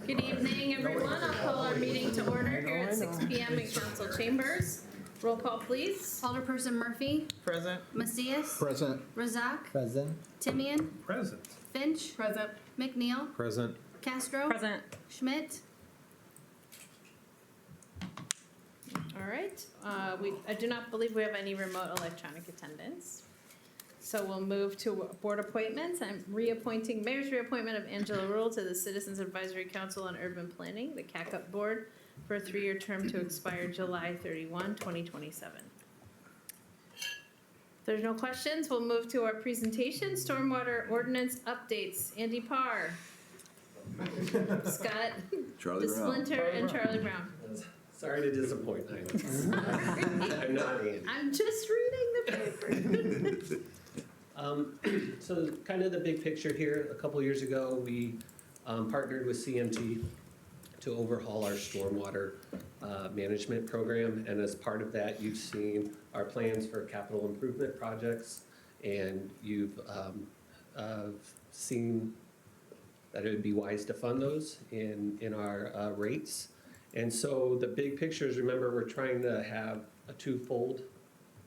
Good evening, everyone. I'll call our meeting to order here at 6 p.m. in council chambers. Roll call, please. Alderperson Murphy. Present. Macias. Present. Razak. Present. Timian. Present. Finch. Present. McNeil. Present. Castro. Present. Schmidt. All right. I do not believe we have any remote electronic attendance. So we'll move to board appointments. I'm reappointing Mayor's reappointment of Angela Rule to the Citizens Advisory Council on Urban Planning, the CACUP Board, for a 3-year term to expire July 31, 2027. If there's no questions, we'll move to our presentation, Stormwater Ordinance Updates. Andy Parr, Scott Charlie Brown. DeSplinter, and Charlie Brown. Sorry to disappoint you. I'm not Andy. I'm just reading the paper. So kind of the big picture here, a couple years ago, we partnered with CMT to overhaul our stormwater management program. And as part of that, you've seen our plans for capital improvement projects, and you've seen that it would be wise to fund those in our rates. And so the big picture is, remember, we're trying to have a twofold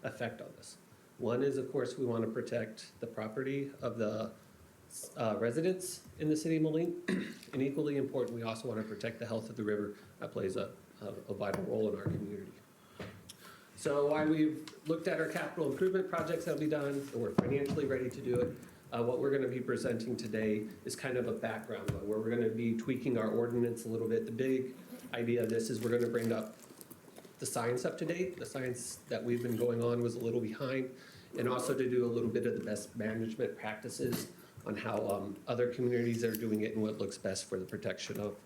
effect on this. One is, of course, we want to protect the property of the residents in the city of Moline. And equally important, we also want to protect the health of the river. That plays a vital role in our community. So while we've looked at our capital improvement projects that will be done, and we're financially ready to do it, what we're going to be presenting today is kind of a background one, where we're going to be tweaking our ordinance a little bit. The big idea of this is we're going to bring up the science up to date. The science that we've been going on was a little behind, and also to do a little bit of the best management practices on how other communities are doing it and what looks best for the protection of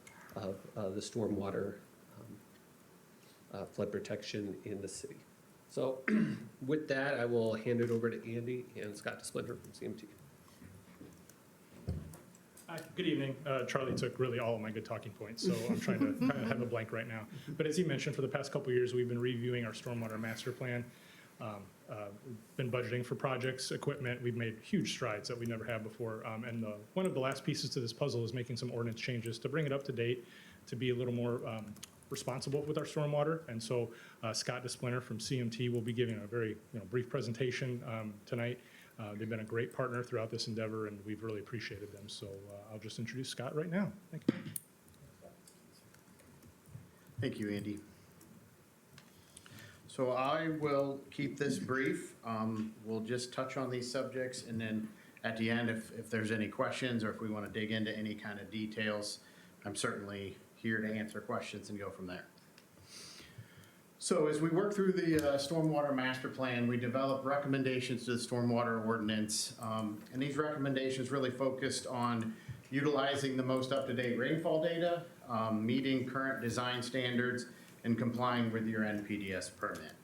the stormwater flood protection in the city. So with that, I will hand it over to Andy and Scott DeSplinter from CMT. Hi, good evening. Charlie took really all of my good talking points, so I'm trying to kind of have a blank right now. But as he mentioned, for the past couple of years, we've been reviewing our stormwater master plan. Been budgeting for projects, equipment. We've made huge strides that we never had before. And one of the last pieces to this puzzle is making some ordinance changes to bring it up to date, to be a little more responsible with our stormwater. And so Scott DeSplinter from CMT will be giving a very brief presentation tonight. They've been a great partner throughout this endeavor, and we've really appreciated them. So I'll just introduce Scott right now. Thank you. Thank you, Andy. So I will keep this brief. We'll just touch on these subjects, and then at the end, if there's any questions or if we want to dig into any kind of details, I'm certainly here to answer questions and go from there. So as we work through the Stormwater Master Plan, we developed recommendations to the Stormwater Ordinance. And these recommendations really focused on utilizing the most up-to-date rainfall data, meeting current design standards, and complying with your NPDES permit.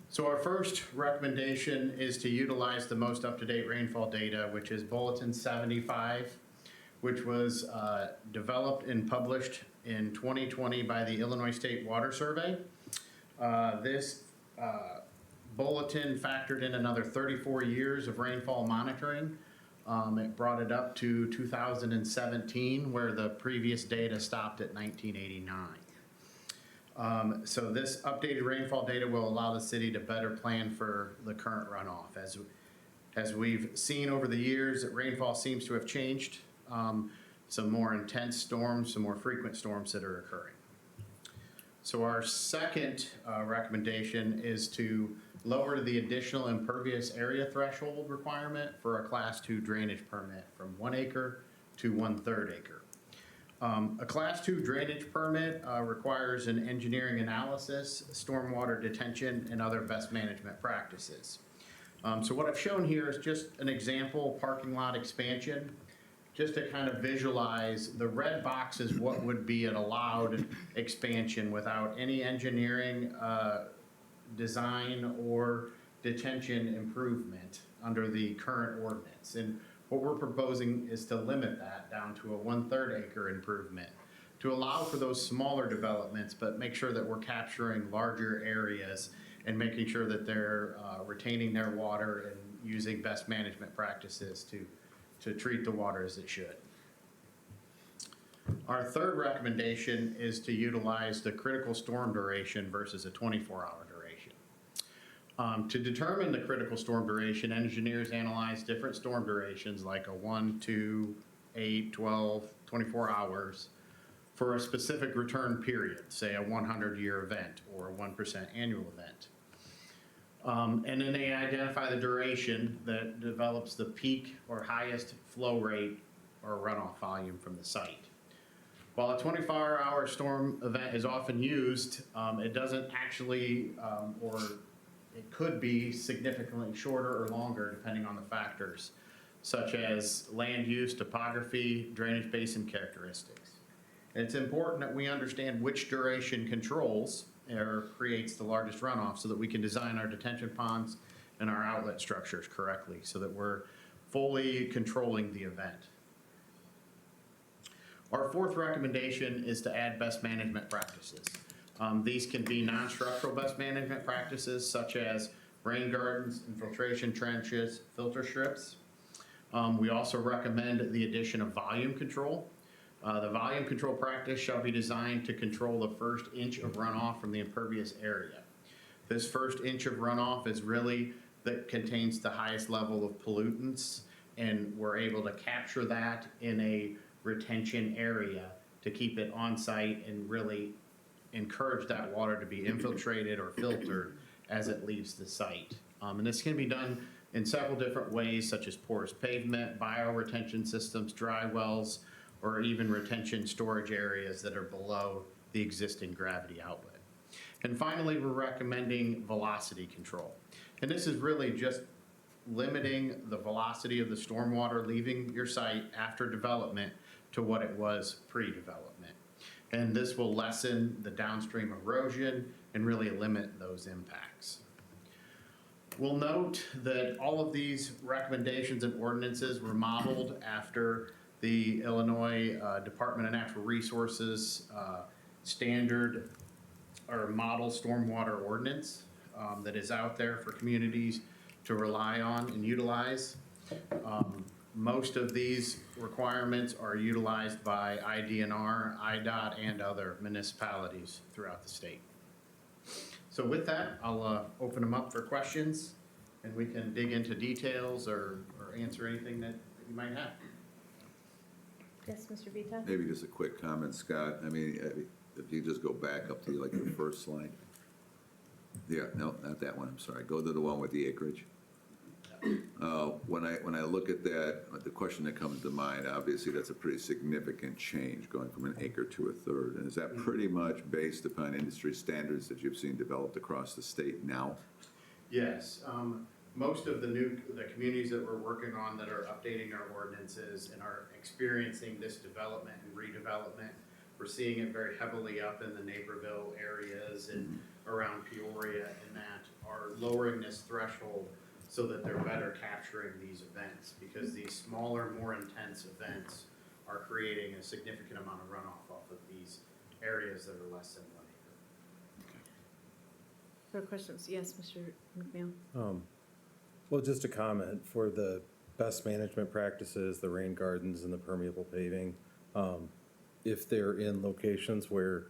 So our first recommendation is to utilize the most up-to-date rainfall data, which is Bulletin 75, which was developed and published in 2020 by the Illinois State Water Survey. This bulletin factored in another 34 years of rainfall monitoring. It brought it up to 2017, where the previous data stopped at 1989. So this updated rainfall data will allow the city to better plan for the current runoff. As we've seen over the years, that rainfall seems to have changed. Some more intense storms, some more frequent storms that are occurring. So our second recommendation is to lower the additional impervious area threshold requirement for a Class 2 drainage permit from 1 acre to 1/3 acre. A Class 2 drainage permit requires an engineering analysis, stormwater detention, and other best management practices. So what I've shown here is just an example parking lot expansion, just to kind of visualize. The red box is what would be an allowed expansion without any engineering design or detention improvement under the current ordinance. And what we're proposing is to limit that down to a 1/3 acre improvement to allow for those smaller developments, but make sure that we're capturing larger areas and making sure that they're retaining their water and using best management practices to treat the water as it should. Our third recommendation is to utilize the critical storm duration versus a 24-hour duration. To determine the critical storm duration, engineers analyze different storm durations like a 1, 2, 8, 12, 24 hours for a specific return period, say a 100-year event or a 1% annual event. And then they identify the duration that develops the peak or highest flow rate or runoff volume from the site. While a 24-hour storm event is often used, it doesn't actually, or it could be significantly shorter or longer depending on the factors, such as land use, topography, drainage basin characteristics. And it's important that we understand which duration controls or creates the largest runoff so that we can design our detention ponds and our outlet structures correctly so that we're fully controlling the event. Our fourth recommendation is to add best management practices. These can be non-structural best management practices such as rain gardens, infiltration trenches, filter strips. We also recommend the addition of volume control. The volume control practice shall be designed to control the first inch of runoff from the impervious area. This first inch of runoff is really that contains the highest level of pollutants, and we're able to capture that in a retention area to keep it on site and really encourage that water to be infiltrated or filtered as it leaves the site. And this can be done in several different ways, such as porous pavement, bioretention systems, dry wells, or even retention storage areas that are below the existing gravity outlet. And finally, we're recommending velocity control. And this is really just limiting the velocity of the stormwater leaving your site after development to what it was pre-development. And this will lessen the downstream erosion and really limit those impacts. We'll note that all of these recommendations and ordinances were modeled after the Illinois Department of Natural Resources standard or model stormwater ordinance that is out there for communities to rely on and utilize. Most of these requirements are utilized by IDNR, IDOT, and other municipalities throughout the state. So with that, I'll open them up for questions, and we can dig into details or answer anything that you might have. Yes, Mr. Vita? Maybe just a quick comment, Scott. I mean, if you just go back up to like the first slide. Yeah, no, not that one, I'm sorry. Go to the one with the acreage. When I look at that, the question that comes to mind, obviously that's a pretty significant change going from an acre to a third. And is that pretty much based upon industry standards that you've seen developed across the state now? Yes. Most of the communities that we're working on that are updating our ordinances and are experiencing this development and redevelopment, we're seeing it very heavily up in the Naperville areas and around Peoria, and that are lowering this threshold so that they're better capturing these events, because these smaller, more intense events are creating a significant amount of runoff off of these areas that are less than 1 acre. For questions, yes, Mr. McNeil? Well, just a comment for the best management practices, the rain gardens and the permeable paving. If they're in locations where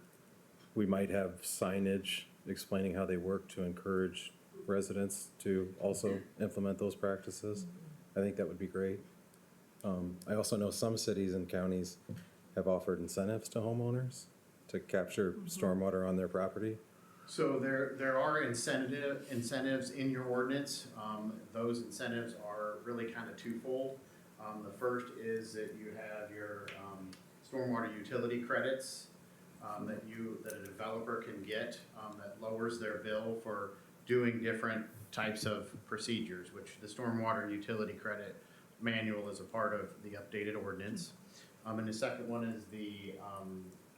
we might have signage explaining how they work to encourage residents to also implement those practices, I think that would be great. I also know some cities and counties have offered incentives to homeowners to capture stormwater on their property. So there are incentives in your ordinance. Those incentives are really kind of twofold. The first is that you have your stormwater utility credits that a developer can get that lowers their bill for doing different types of procedures, which the stormwater utility credit manual is a part of the updated ordinance. And the second one is the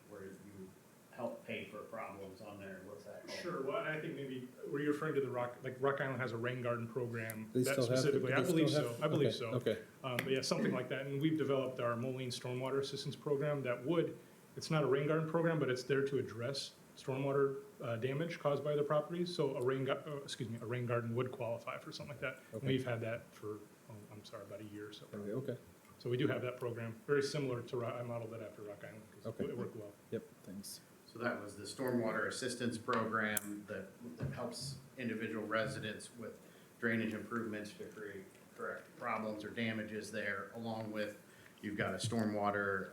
where you help pay for problems on there. What's that called? Sure, well, I think maybe, were you referring to the Rock Island has a rain garden program? They that still have it? specifically, I They believe still so, have- I believe okay, so. okay. But yeah, something like that, and we've developed our Moline Stormwater Assistance Program that it's not a rain garden program, but it's there to address stormwater damage caused by the properties, so a rain garden would qualify for something like that. Okay. We've had that for, about a year or so. Okay. So we do have that program, very similar to, I modeled that after Rock Island, because Okay. it worked well. Yep, thanks. So that was the stormwater assistance program that helps individual residents with drainage improvements to correct problems or damages there, along with, you've got a stormwater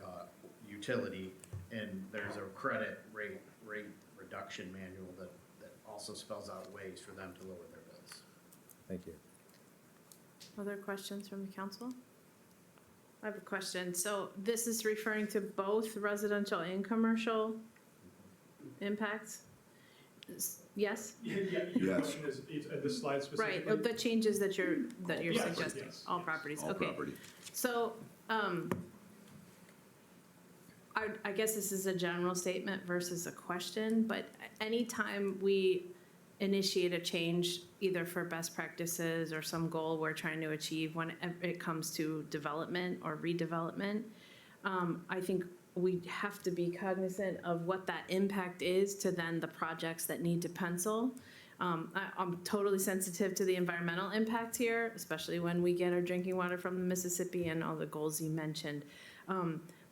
utility, and there's a credit rate reduction manual that also spells out ways for them to lower their bills. Thank you. Other questions from the council? I have a question. So this is referring to both residential and commercial impacts? Yes? Yeah, your Yes. question is the slide specifically? Right, the changes that you're Yes, suggesting, yes, all yes. properties, All okay. property. So, I guess this is a general statement versus a question, but anytime we initiate a change, either for best practices or some goal we're trying to achieve when it comes to development or redevelopment, I think we have to be cognizant of what that impact is to then the projects that need to pencil. I'm totally sensitive to the environmental impact here, especially when we get our drinking water from the Mississippi and all the goals you mentioned.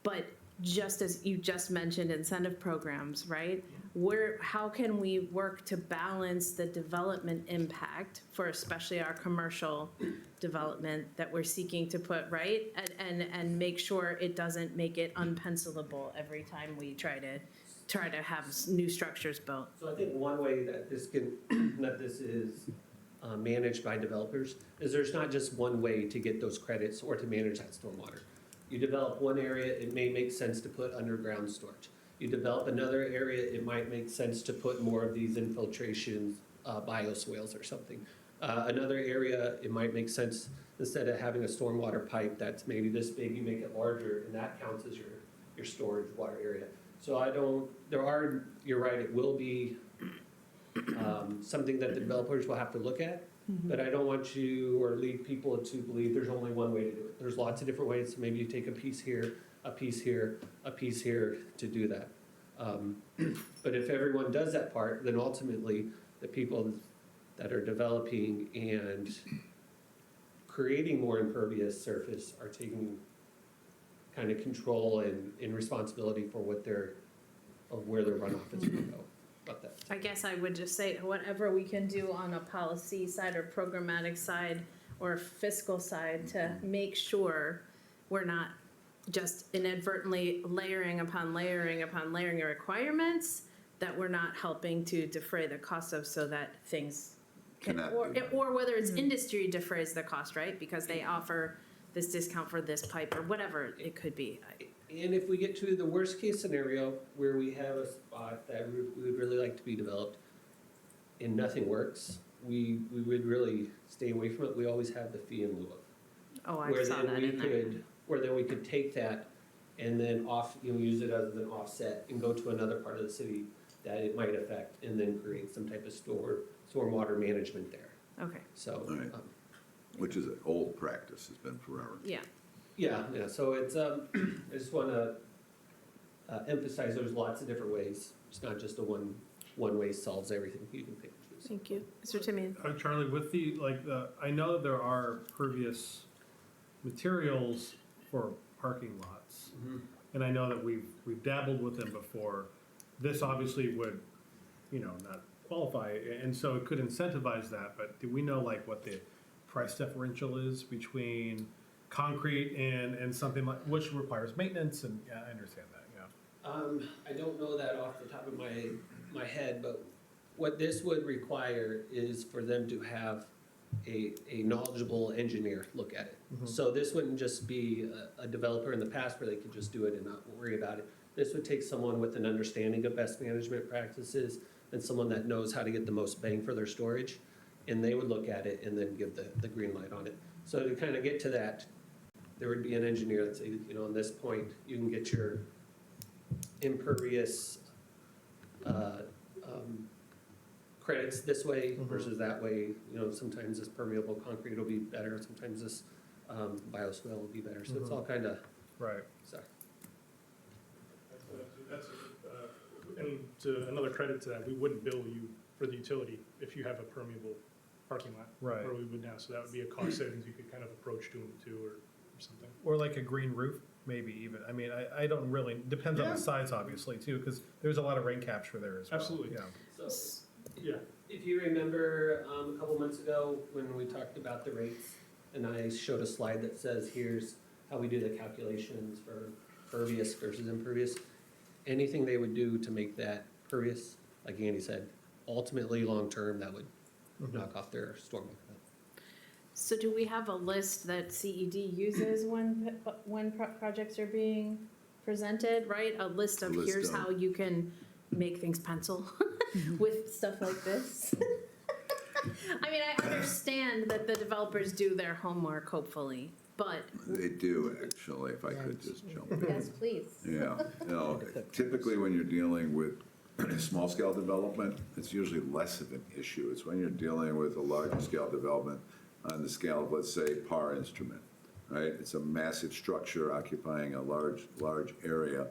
But just as you just mentioned, incentive programs, right? How can we work to balance the development impact for especially our commercial development that we're seeking to put, right? And make sure it doesn't make it unpencilable every time we try to have new structures built. So I think one way that this is managed by developers is there's not just one way to get those credits or to manage that stormwater. You develop one area, it may make sense to put underground storage. You develop another area, it might make sense to put more of these infiltrations, bioswales or something. Another area, it might make sense, instead of having a stormwater pipe that's maybe this big, you make it larger, and that counts as your storage water area. So you're right, it will be something that the developers will have to look at, but I don't want you or lead people to believe there's only one way to do it. There's lots of different ways, so maybe you take a piece here, a piece here, a piece here to do that. But if everyone does that part, then ultimately, the people that are developing and creating more impervious surface are taking kind of control and responsibility for where their runoff is gonna go. About that. I guess I would just say whatever we can do on a policy side or programmatic side or fiscal side to make sure we're not just inadvertently layering upon layering upon layering of requirements that we're not helping to defray the cost of, so that things can, Cannot- or whether it's industry defrays the cost, right? Because they offer this discount for this pipe or whatever it could be. And if we get to the worst case scenario where we have a spot that we would really like to be developed and nothing works, we would really stay away from it. We always have the fee in lieu of. Oh, I saw that in there. Where then we could take that and then use it as an offset and go to another part of the city that it might affect, and then create some type of stormwater management there. Okay, So, All right. Which is an old practice, has been forever. yeah. yeah, so it's, I just wanna emphasize there's lots of different ways. It's not just one way solves everything. You can pick and choose. Thank you. Mr. Timian? Charlie, with I know there are pervious materials for parking lots, and I know that we've dabbled with them before. This obviously would, not qualify, and so it could incentivize that, but do we know what the price differential is between concrete and something which requires maintenance, and yeah, I understand that, yeah. I don't know that off the top of my head, but what this would require is for them to have a knowledgeable engineer look at it. So this wouldn't just be a developer in the past where they could just do it and not worry about it. This would take someone with an understanding of best management practices and someone that knows how to get the most bang for their storage, and they would look at it and then give the green light on it. So to kind of get to that, there would be an engineer that say, on this point, you can get your impervious credits this way versus that way. Sometimes this permeable concrete will be better, sometimes this bioswale will be better. So it's all kind of, Right. sorry. And to another credit to that, we wouldn't bill you for the utility if you have a permeable parking lot. Right. Where we would now, so that would be a cost savings you could kind of approach to them too, or or something. Or like a green roof, maybe even. I mean, I don't really, depends on Yeah. the size, obviously, too, because there's a lot of rain capture there as well. Absolutely. Yeah. So, Yeah. if you remember, a couple months ago, when we talked about the rates, and I showed a slide that says, here's how we do the calculations for pervious versus impervious. Anything they would do to make that pervious, like Andy said, ultimately, long-term, that would knock off their stormwater. So do we have a list that CED uses when projects are being presented, right? A list of A list here's of- how you can make things pencil with stuff like this? I mean, I understand that the developers do their homework, hopefully, but They do, actually, if I could just jump in. yes, please. Yeah, typically when you're dealing with small-scale development, it's usually less of an issue. It's when you're dealing with a large-scale development on the scale of, let's say, PAR instrument, right? It's a massive structure occupying a large area,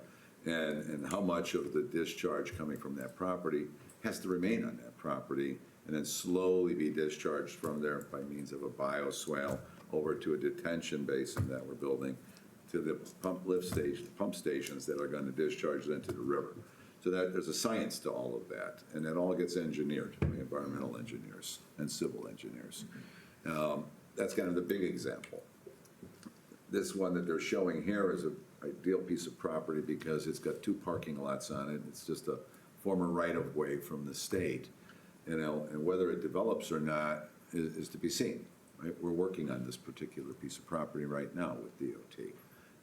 and how much of the discharge coming from that property has to remain on that property and then slowly be discharged from there by means of a bioswale over to a detention basin that we're building to the pump stations that are going to discharge it into the river. So that there's a science to all of that, and it all gets engineered by environmental engineers and civil engineers. That's kind of the big example. This one that they're showing here is an ideal piece of property because it's got 2 parking lots on it. It's just a former right-of-way from the state, and whether it develops or not is to be seen. Right? We're working on this particular piece of property right now with DOT,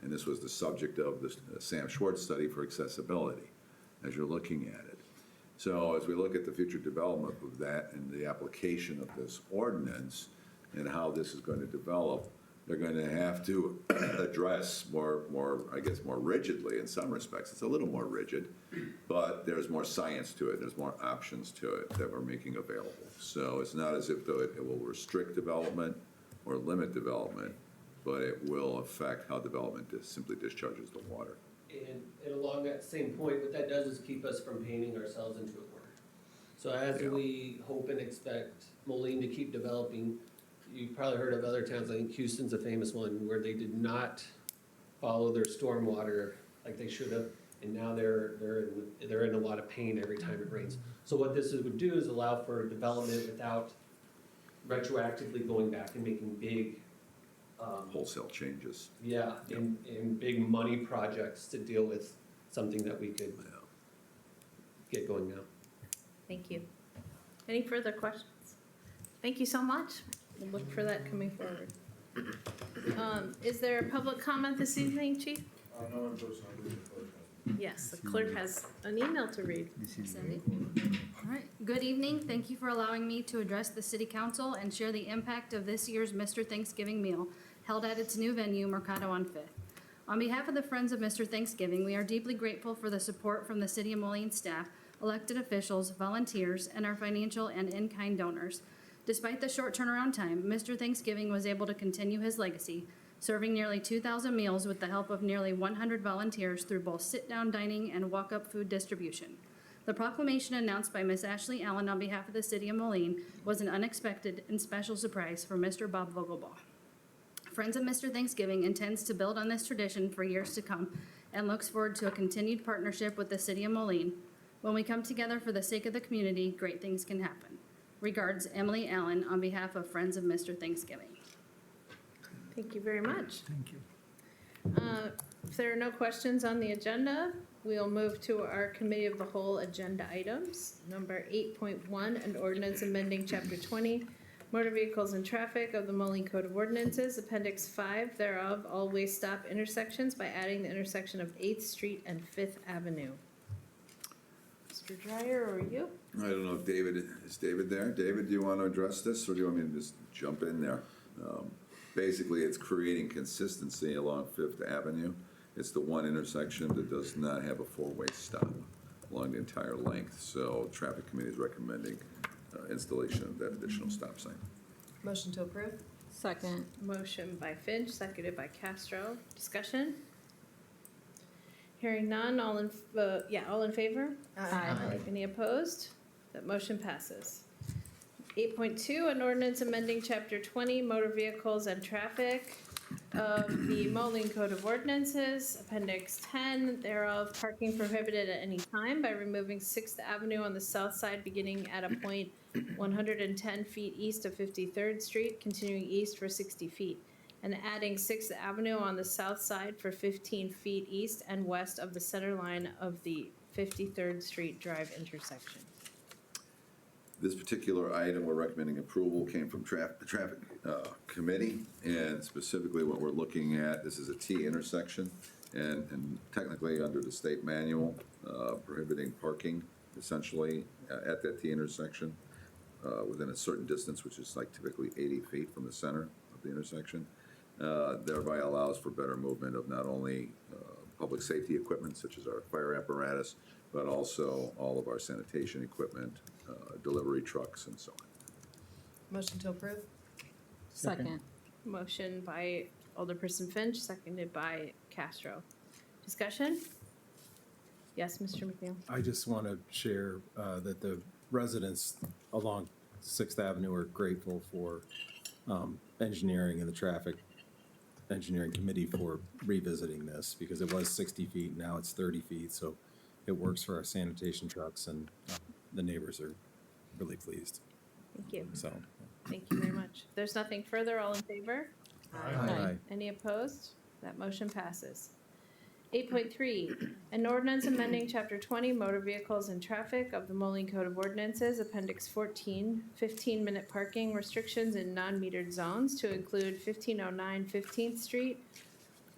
and this was the subject of the Sam Schwartz study for accessibility as you're looking at it. So as we look at the future development of that and the application of this ordinance and how this is going to develop, they're going to have to address more, I guess, more rigidly in some respects. It's a little more rigid, but there's more science to it. There's more options to it that we're making available. So it's not as if though it will restrict development or limit development, but it will affect how development simply discharges the water. And along that same point, what that does is keep us from painting ourselves into a corner. So as Yeah. we hope and expect Moline to keep developing, you've probably heard of other towns, I think Houston's a famous one, where they did not follow their stormwater like they should have, and now they're in a lot of pain every time it rains. So what this would do is allow for development without retroactively going back and making big Wholesale changes. yeah, and big money projects to deal with something that we could Yeah. get going now. Thank you. Any further questions? Thank you so much. We'll look for that coming forward. Is there a public comment this evening, Chief? No one person, I believe the clerk has. Yes, the clerk has an email to read. Cindy. All right, good evening. Thank you for allowing me to address the city council and share the impact of this year's Mr. Thanksgiving meal held at its new venue, Mercado on Fifth. On behalf of the Friends of Mr. Thanksgiving, we are deeply grateful for the support from the City of Moline staff, elected officials, volunteers, and our financial and in-kind donors. Despite the short turnaround time, Mr. Thanksgiving was able to continue his legacy, serving nearly 2,000 meals with the help of nearly 100 volunteers through both sit-down dining and walk-up food distribution. The proclamation announced by Ms. Ashley Allen on behalf of the City of Moline was an unexpected and special surprise for Mr. Bob Vogelbaugh. Friends of Mr. Thanksgiving intends to build on this tradition for years to come and looks forward to a continued partnership with the City of Moline. When we come together for the sake of the community, great things can happen. Regards, Emily Allen on behalf of Friends of Mr. Thanksgiving. Thank you very much. Thank you. If there are no questions on the agenda, we'll move to our Committee of the Whole agenda items. Number 8.1, an ordinance amending Chapter 20, Motor Vehicles and Traffic of the Moline Code of Ordinances, Appendix 5 thereof, all-way stop intersections by adding the intersection of 8th Street and 5th Avenue. Mr. Dryer, or you? I don't know if is David there? David, do you want to address this, or do you want me to just jump in there? Basically, it's creating consistency along Fifth Avenue. It's the one intersection that does not have a four-way stop along the entire length. So traffic committee is recommending installation of that additional stop sign. Motion to approve? Second. Motion by Finch, seconded by Castro. Discussion? Hearing none, all in favor? Aye. Any opposed? That motion passes. 8.2, an ordinance amending Chapter 20, Motor Vehicles and Traffic of the Moline Code of Ordinances, Appendix 10 thereof, parking prohibited at any time by removing 6th Avenue on the south side beginning at a point 110 feet east of 53rd Street, continuing east for 60 feet, and adding 6th Avenue on the south side for 15 feet east and west of the center line of the 53rd Street Drive intersection. This particular item, we're recommending approval, came from the traffic committee, and specifically what we're looking at, this is a T intersection, and technically under the state manual, prohibiting parking essentially at that T intersection within a certain distance, which is like typically 80 feet from the center of the intersection, thereby allows for better movement of not only public safety equipment such as our fire apparatus, but also all of our sanitation equipment, delivery trucks, and so on. Motion to approve? Second. Motion by Alderperson Finch, seconded by Castro. Discussion? Yes, Mr. McNeil? I just want to share that the residents along 6th Avenue are grateful for engineering and the traffic engineering committee for revisiting this, because it was 60 feet, now it's 30 feet, so it works for our sanitation trucks, and the neighbors are really pleased, Thank you. so. Thank you very much. If there's nothing further, all in favor? Aye. Any opposed? That motion passes. 8.3, an ordinance amending Chapter 20 Motor Vehicles and Traffic of the Moline Code of Ordinances, Appendix 14, 15-minute parking restrictions in non-metered zones to include 1509 15th Street,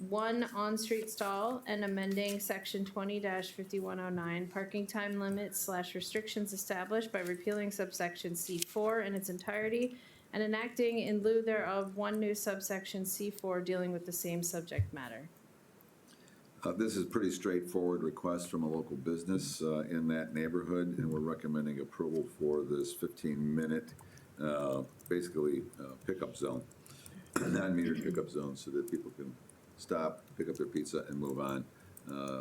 one on-street stall, and amending Section 20-5109 parking time limits / restrictions established by repealing subsection C4 in its entirety and enacting in lieu thereof one new subsection C4 dealing with the same subject matter. This is a pretty straightforward request from a local business in that neighborhood, and we're recommending approval for this 15-minute, basically pickup zone, non-metered pickup zone, so that people can stop, pick up their pizza, and move on.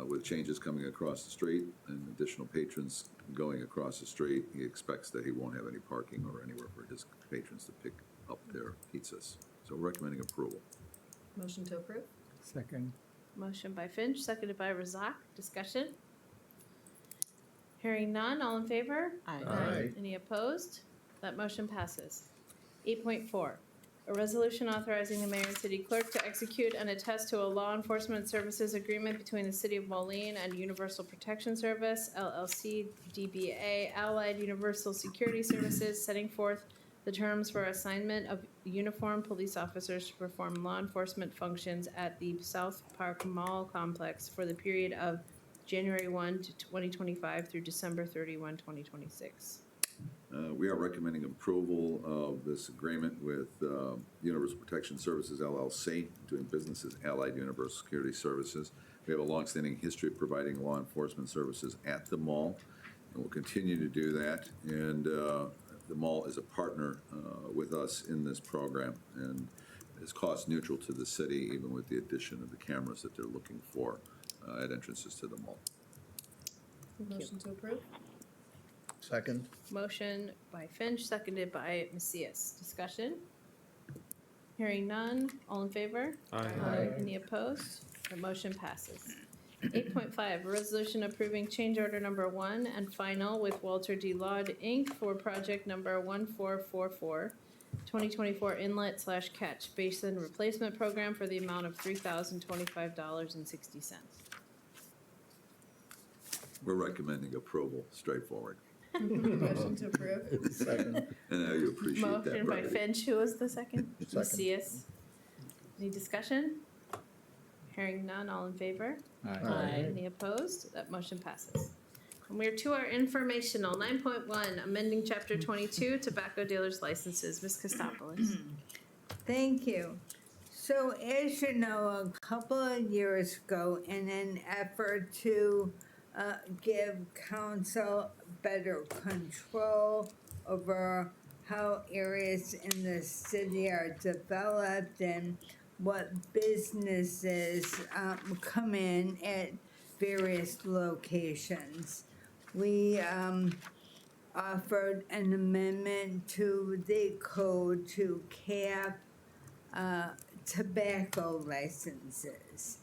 With changes coming across the street and additional patrons going across the street, he expects that he won't have any parking or anywhere for his patrons to pick up their pizzas. So we're recommending approval. Motion to approve? Second. Motion by Finch, seconded by Razak. Discussion? Hearing none, all in favor? Aye. Any opposed? That motion passes. 8.4, a resolution authorizing the mayor and city clerk to execute and attest to a law enforcement services agreement between the city of Moline and Universal Protection Service, LLC, DBA, Allied Universal Security Services, setting forth the terms for assignment of uniformed police officers to perform law enforcement functions at the South Park Mall complex for the period of January 1 to 2025 through December 31, 2026. We are recommending approval of this agreement with Universal Protection Services, LLC, doing business as Allied Universal Security Services. We have a longstanding history of providing law enforcement services at the mall, and we'll continue to do that. And the mall is a partner with us in this program, and is cost neutral to the city, even with the addition of the cameras that they're looking for at entrances to the mall. Thank you. Motion to approve? Second. Motion by Finch, seconded by Macias. Discussion? Hearing none, all in favor? Aye. Any opposed? The motion passes. 8.5, a resolution approving change order number 1 and final with Walter D. Laud, Inc. for project number 1444, 2024 inlet / catch basin replacement program for the amount of $3,025.60. We're recommending approval, straightforward. Motion to approve? Second. And I appreciate that, Motion by brother. Finch, who was the second? Second. Macias. Any discussion? Hearing none, all in favor? Aye. Any opposed? That motion passes. And we're to our informational, 9.1, amending Chapter 22, tobacco dealers licenses. Ms. Kostopoulos. Thank you. So as you know, a couple of years ago, in an effort to give council better control over how areas in the city are developed and what businesses come in at various locations, we offered an amendment to the code to cap tobacco licenses.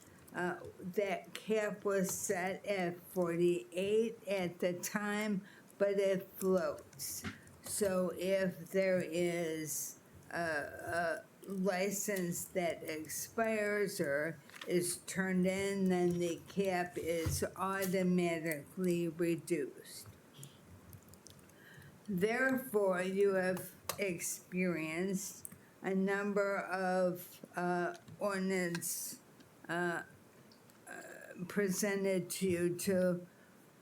That cap was set at 48 at the time, but it floats. So if there is a license that expires or is turned in, then the cap is automatically reduced. Therefore, you have experienced a number of ordinance presented to you to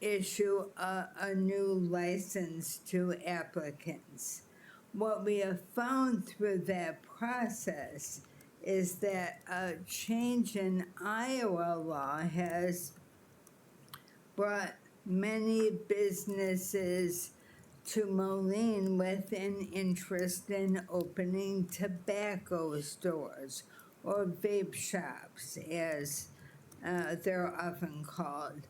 issue a new license to applicants. What we have found through that process is that a change in Iowa law has brought many businesses to Moline with an interest in opening tobacco stores or vape shops, as they're often called.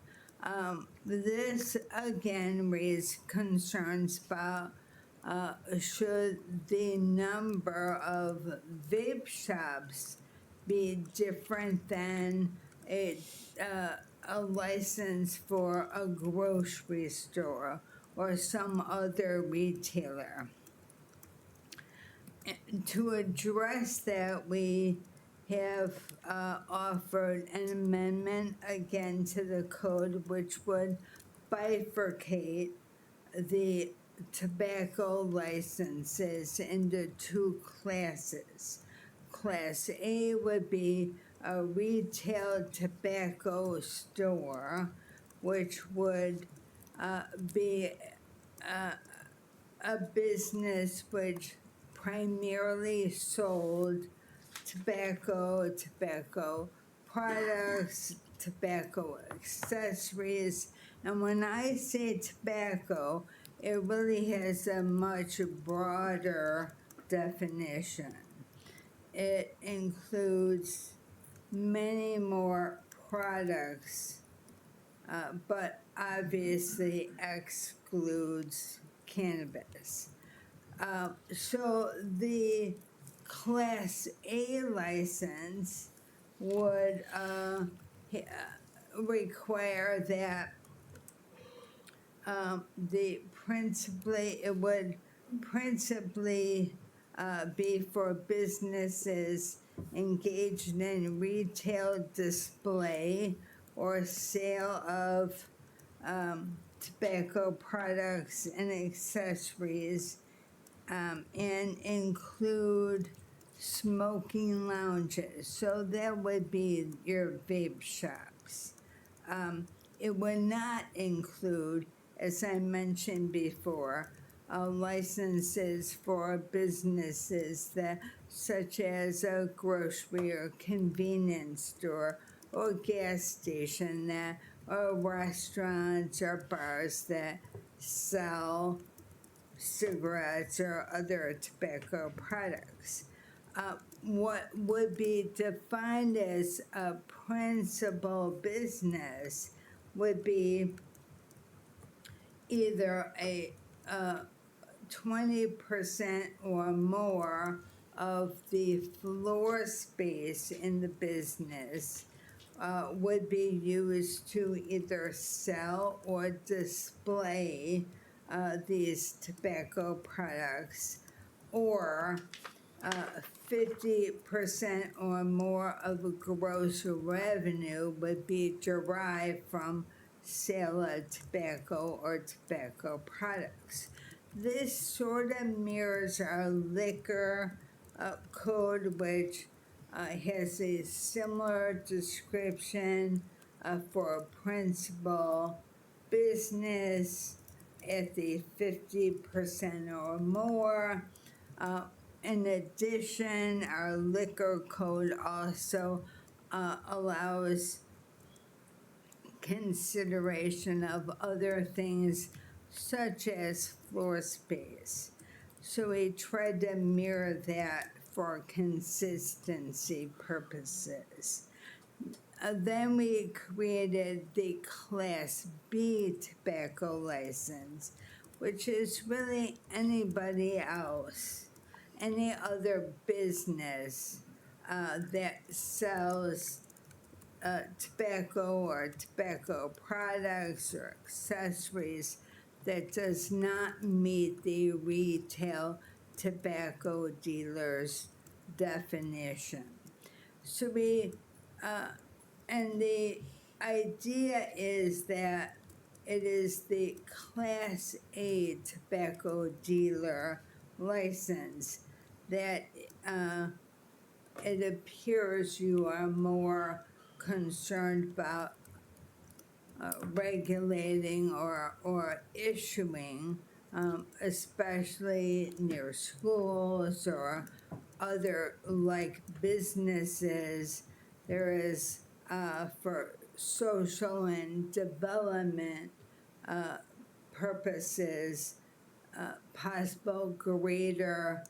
This again raised concerns about should the number of vape shops be different than a license for a grocery store or some other retailer. And to address that, we have offered an amendment again to the code which would bifurcate the tobacco licenses into two classes. Class A would be a retail tobacco store, which would be a business which primarily sold tobacco, tobacco products, tobacco accessories. And when I say tobacco, it really has a much broader definition. It includes many more products, but obviously excludes cannabis. So the Class A license would require that it would principally be for businesses engaged in retail display or sale of tobacco products and accessories, and include smoking lounges. So that would be your vape shops. It would not include, as I mentioned before, licenses for businesses that, such as a grocery or convenience store or gas station that, or restaurants or bars that sell cigarettes or other tobacco products. What would be defined as a principal business would be either a 20% or more of the floor space in the business would be used to either sell or display these tobacco products, or 50% or more of the gross revenue would be derived from sale of tobacco or tobacco products. This sort of mirrors our liquor code, which has a similar description for a principal business at the 50% or more. In addition, our liquor code also allows consideration of other things such as floor space. So we tried to mirror that for consistency purposes. Then we created the Class B tobacco license, which is really anybody else, any other business that sells tobacco or tobacco products or accessories that does not meet the retail tobacco dealer's definition. So and the idea is that it is the Class A tobacco dealer license that it appears you are more concerned about regulating or issuing, especially near schools or other like businesses. There is for social and development purposes possible greater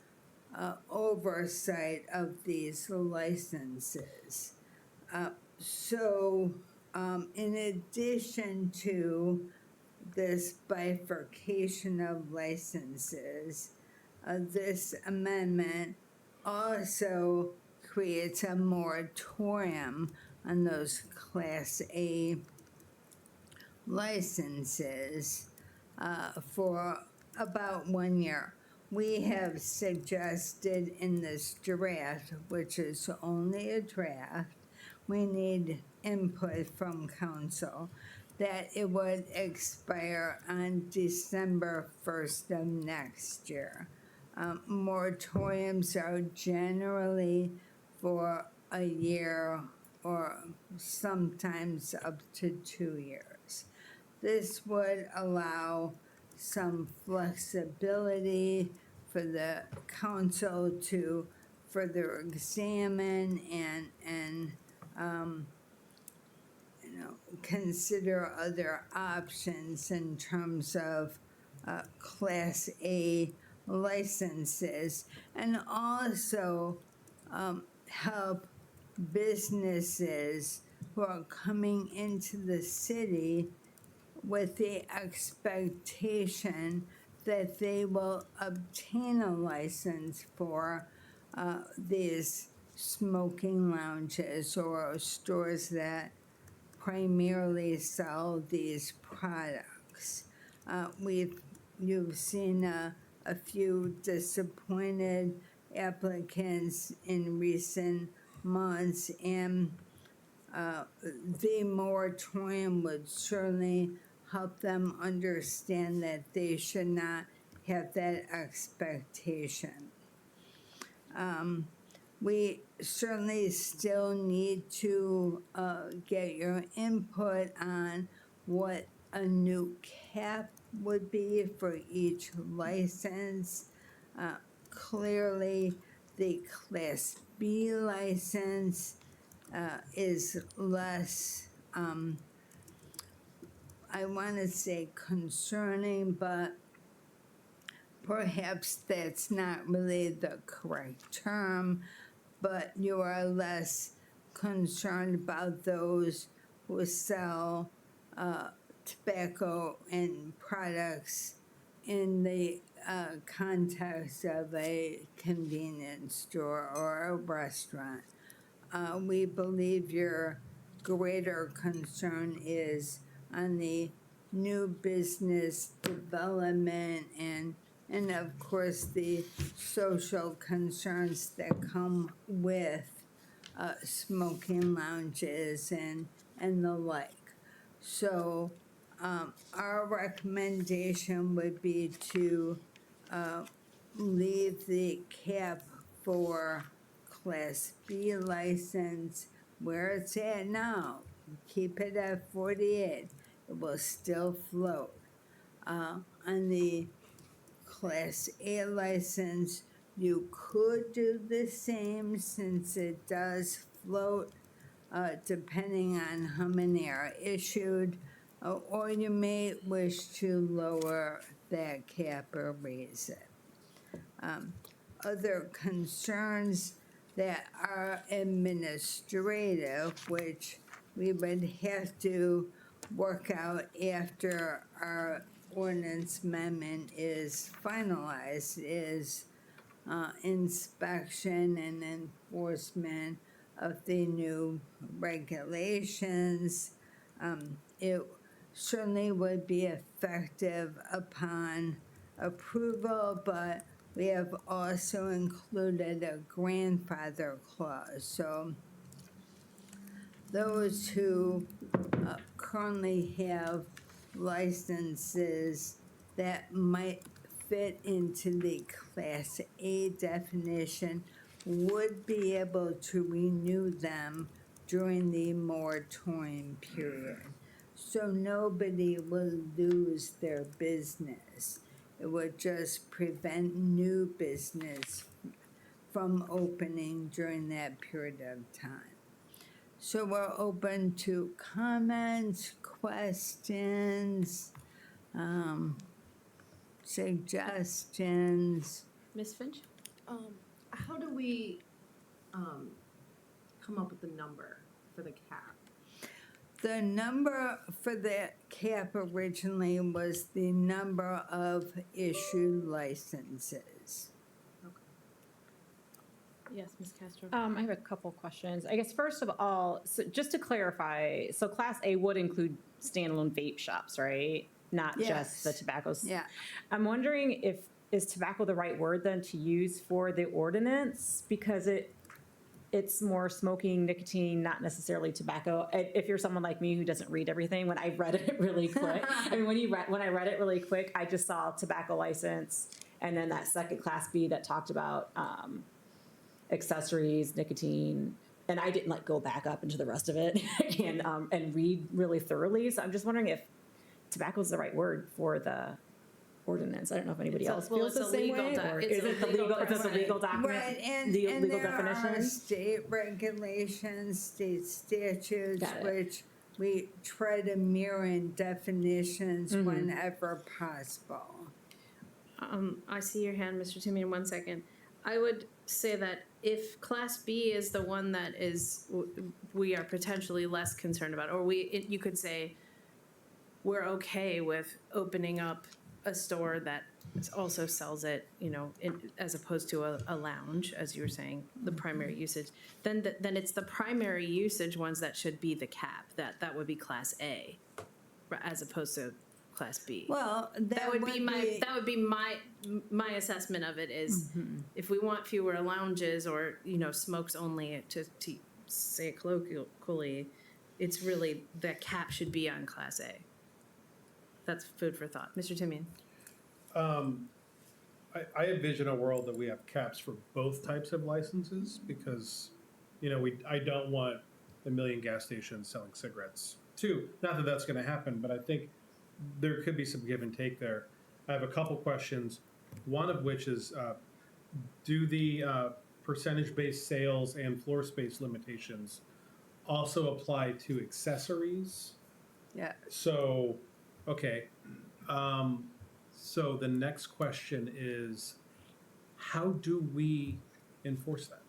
oversight of these licenses. In addition to this bifurcation of licenses, this amendment also creates a moratorium on those Class A licenses for about 1 year. We have suggested in this draft, which is only a draft, we need input from council, that it would expire on December 1st of next year. Moratoriums are generally for a year or sometimes up to 2 years. This would allow some flexibility for the council to further examine and consider other options in terms of Class A licenses, and also help businesses who are coming into the city with the expectation that they will obtain a license for these smoking lounges or stores that primarily sell these products. You've seen a few disappointed applicants in recent months, and the moratorium would certainly help them understand that they should not have that expectation. We certainly still need to get your input on what a new cap would be for each license. Clearly, the Class B license is less, I want to say concerning, but perhaps that's not really the correct term, but you are less concerned about those who sell tobacco and products in the context of a convenience store or a restaurant. We believe your greater concern is on the new business development and of course the social concerns that come with smoking lounges and the like. So our recommendation would be to leave the cap for Class B license where it's at now. Keep it at 48. It will still float. On the Class A license, you could do the same since it does float depending on how many are issued, or you may wish to lower that cap or raise it. Other concerns that are administrative, which we would have to work out after our ordinance amendment is finalized, is inspection and enforcement of the new regulations. It certainly would be effective upon approval, but we have also included a grandfather clause. So those who currently have licenses that might fit into the Class A definition would be able to renew them during the moratorium period. So nobody will lose their business. It would just prevent new business from opening during that period of time. So we're open to comments, questions, suggestions. Ms. Finch? How do we, come up with the number for the cap? The number for the cap originally was the number of issued licenses. Yes, Ms. Castro. I have a couple questions. I guess first of all, so just to clarify, so Class A would include standalone vape shops, right? Not just the Yes. tobaccos. Yeah. I'm wondering is tobacco the right word then to use for the ordinance? Because it's more smoking, nicotine, not necessarily tobacco. If you're someone like me who doesn't read everything, when I read it really quick, I mean, when I read it really quick, I just saw tobacco license and then that second Class B that talked about accessories, nicotine, and I didn't go back up into the rest of it and read really thoroughly. So I'm just wondering if tobacco is the right word for the ordinance. I don't know if anybody else feels the same way, or is it the legal? Is this a legal document? Right, and legal there are definition? state regulations, state statutes, Got it. which we try to mirror in definitions whenever possible. I see your hand, Mr. Timian, 1 second. I would say that if Class B is the one that we are potentially less concerned about, or you could say, we're okay with opening up a store that also sells it, as opposed to a lounge, as you were saying, the primary usage, then it's the primary usage ones that should be the cap, that would be Class A, as opposed to Class B. Well, That would be my assessment of it is, if we want fewer lounges or, smokes only, to say it colloquially, it's really, the cap should be on Class A. That's food for thought. Mr. Timian? I envision a world that we have caps for both types of licenses because, I don't want a million gas stations selling cigarettes too. Not that that's gonna happen, but I think there could be some give and take there. I have a couple questions, one of which is, do the percentage-based sales and floor space limitations also apply to accessories? Yeah. So, okay. So the next question is, how do we enforce that?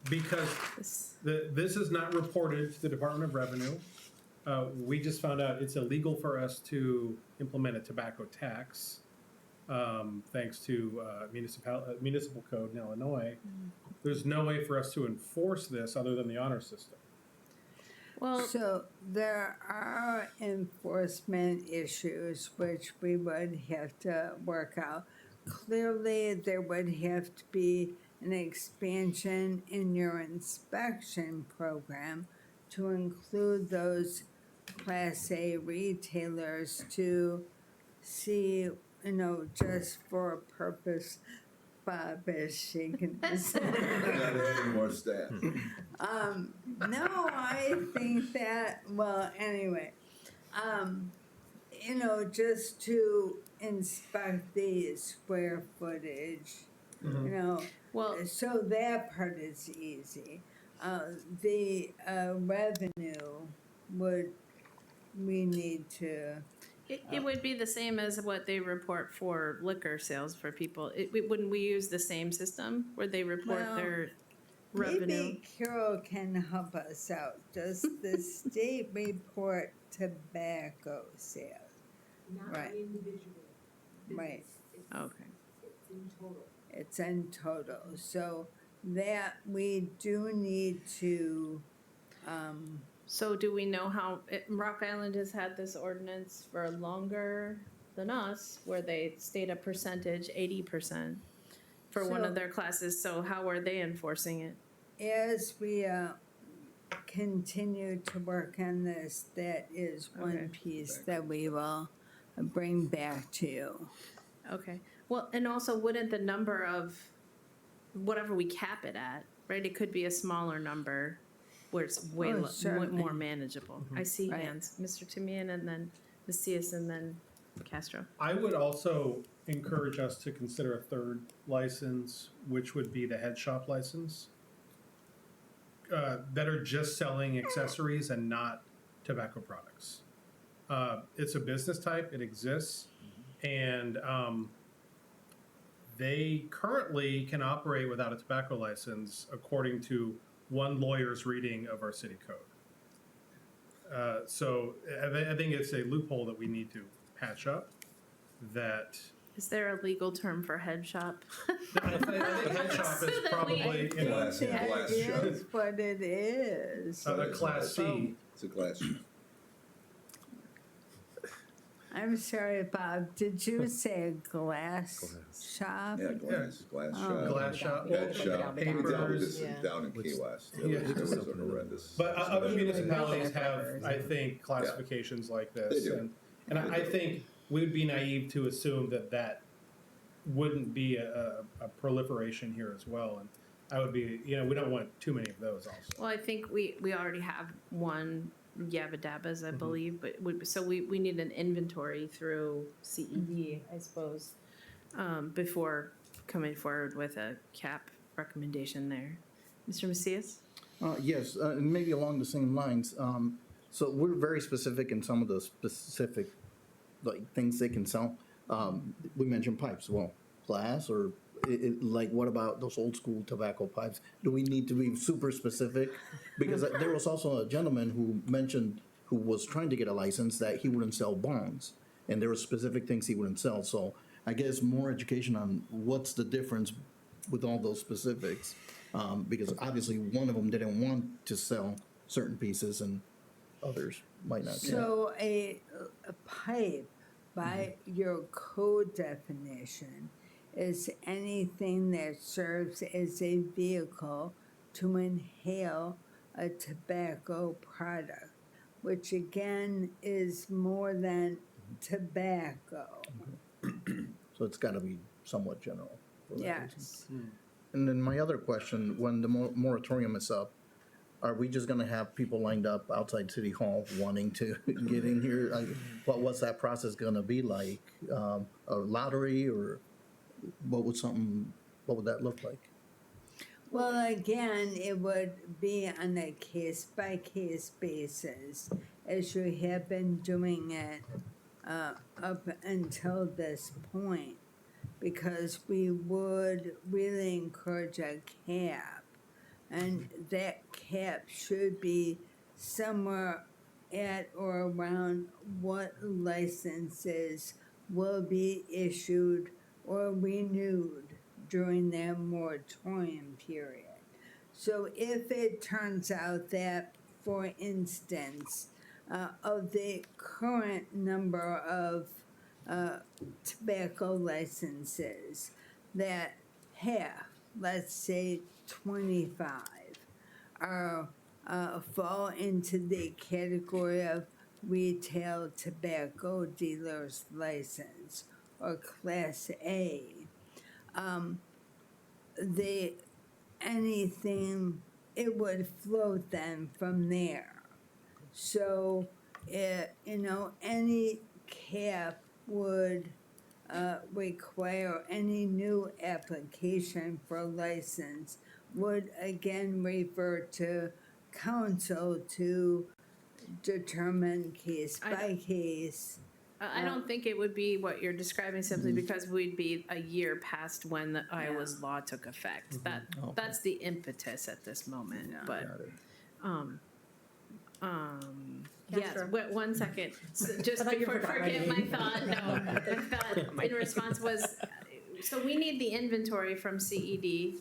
Because this is not reported to the Department of Revenue. We just found out it's illegal for us to implement a tobacco tax, thanks to municipal code in Illinois. There's no way for us to enforce this other than the honor system. Well, So there are enforcement issues which we would have to work out. Clearly, there would have to be an expansion in your inspection program to include those Class A retailers to see, just for a purpose. Bob is shaking his head. Not any more staff. No, I think that, well, anyway, just to inspect the square footage, well, so that part is easy. The revenue we need to, it would be the same as what they report for liquor sales for people. Wouldn't we use the same system where they report Well, their revenue? maybe Carol can help us out. Does the state report tobacco sales? Not Right. individual. Right. Okay. It's in total. it's in total. So that we do need to, So do we know how, Rock Island has had this ordinance for longer than us, where they state a percentage, 80% for one So- of their classes, so how are they enforcing it? as we continue to work on this, that is one Okay. piece that we will bring back to you. Okay, well, and also wouldn't the number of, whatever we cap it at, right, it could be a smaller number where it's way Oh, certainly. more manageable. I see Right. hands, Mr. Timian and then Ms. Cias and then Castro. I would also encourage us to consider a third license, which would be the head shop license, that are just selling accessories and not tobacco products. It's a business type, it exists, and they currently can operate without a tobacco license according to one lawyer's reading of our city code. So I think it's a loophole that we need to patch up, that Is there a legal term for head shop? I think head shop is probably in Glass- That glass is shop. what it is. a class C. It's a glass shop. I'm sorry, Bob, did you say glass shop? Yeah, glass Oh. shop. Glass shop. Head shop. We dealt with Papers. this down in Key West. Yeah. It was horrendous. But other Yeah. municipalities have, Yeah. I think, classifications like this. They do. And I think we would be naive to assume that that wouldn't be a proliferation here as well. And I would be, we don't want too many of those also. Well, I think we already have one, Yabba Dabbas, I believe, but so we need an inventory through CED, I suppose, before coming forward with a cap recommendation there. Mr. Macias? Yes, and maybe along the same lines. So we're very specific in some of the specific, like, things they can sell. We mentioned pipes, well, glass or like, what about those old school tobacco pipes? Do we need to be super specific? Because there was also a gentleman who mentioned, who was trying to get a license, that he wouldn't sell bongs. And there were specific things he wouldn't sell. So I guess more education on what's the difference with all those specifics. Because obviously one of them didn't want to sell certain pieces and others might not care. So a pipe, by your code definition, is anything that serves as a vehicle to inhale a tobacco product, which again is more than tobacco. So it's got to be somewhat general. for that reason. Yes. And then my other question, when the moratorium is up, are we just gonna have people lined up outside City Hall wanting to get in here? What's that process gonna be like? A lottery, or what would that look like? Well, again, it would be on a case-by-case basis, as you have been doing it up until this point, because we would really encourage a cap, and that cap should be somewhere at or around what licenses will be issued or renewed during that moratorium period. So if it turns out that, for instance, of the current number of tobacco licenses, that half, let's say 25, are fall into the category of retail tobacco dealer's license, or Class A, it would float then from there. So, any cap would require, any new application for license would again refer to council to determine case by case. I don't think it would be what you're describing simply because we'd be a year past when the Iowa's law took effect. That's the impetus at this moment, but, yes, Castro. wait, 1 second. So just I thought you before I forgot my forget my name. thought, no, my thought in response was, so we need the inventory from CED,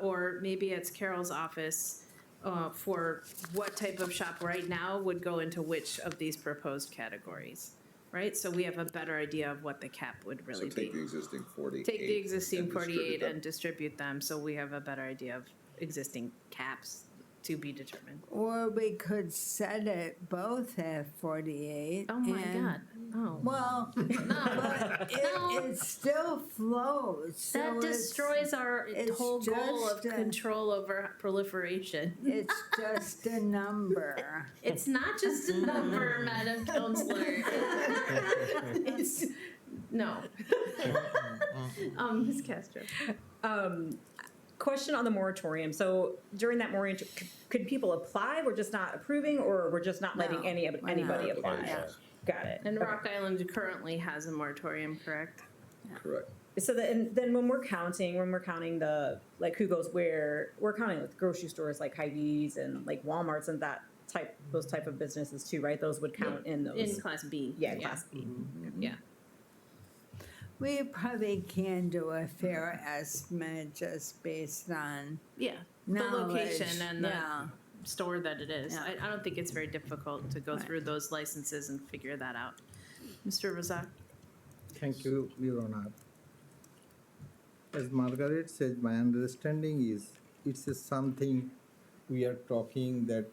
or maybe it's Carol's office, for what type of shop right now would go into which of these proposed categories, right? So we have a better idea of what the cap would So really take the be. existing 48. Take the existing and distribute 48 them. and distribute them, so we have a better idea of existing caps to be determined. Or we could set it both at 48. Oh my and- God, oh. Well, but it still flows. So That it's- destroys our it's whole goal of just a- control over proliferation. It's just a number. It's not just a number, Madam Counselor. It's, no. Ms. Castro. Question on the moratorium. So during that moratorium, could people apply? We're just not approving, or we're just not letting No, we're anybody not. apply? Yeah. Got it. And Rock Island currently has a moratorium, correct? Correct. So then when we're counting the, like, who goes where, we're counting with grocery stores like Hy-Vee's and like Walmarts and those type of businesses too, right? Those would count in those. In Class B. Yeah, Class B. Yeah. We probably can do a fair estimate just based on Yeah, the knowledge. location and the Yeah. store that it is. Yeah. I don't think it's very difficult to go Right. through those licenses and figure that out. Mr. Razak? Thank you, Your Honor. As Margaret said, my understanding is it's a something we are talking that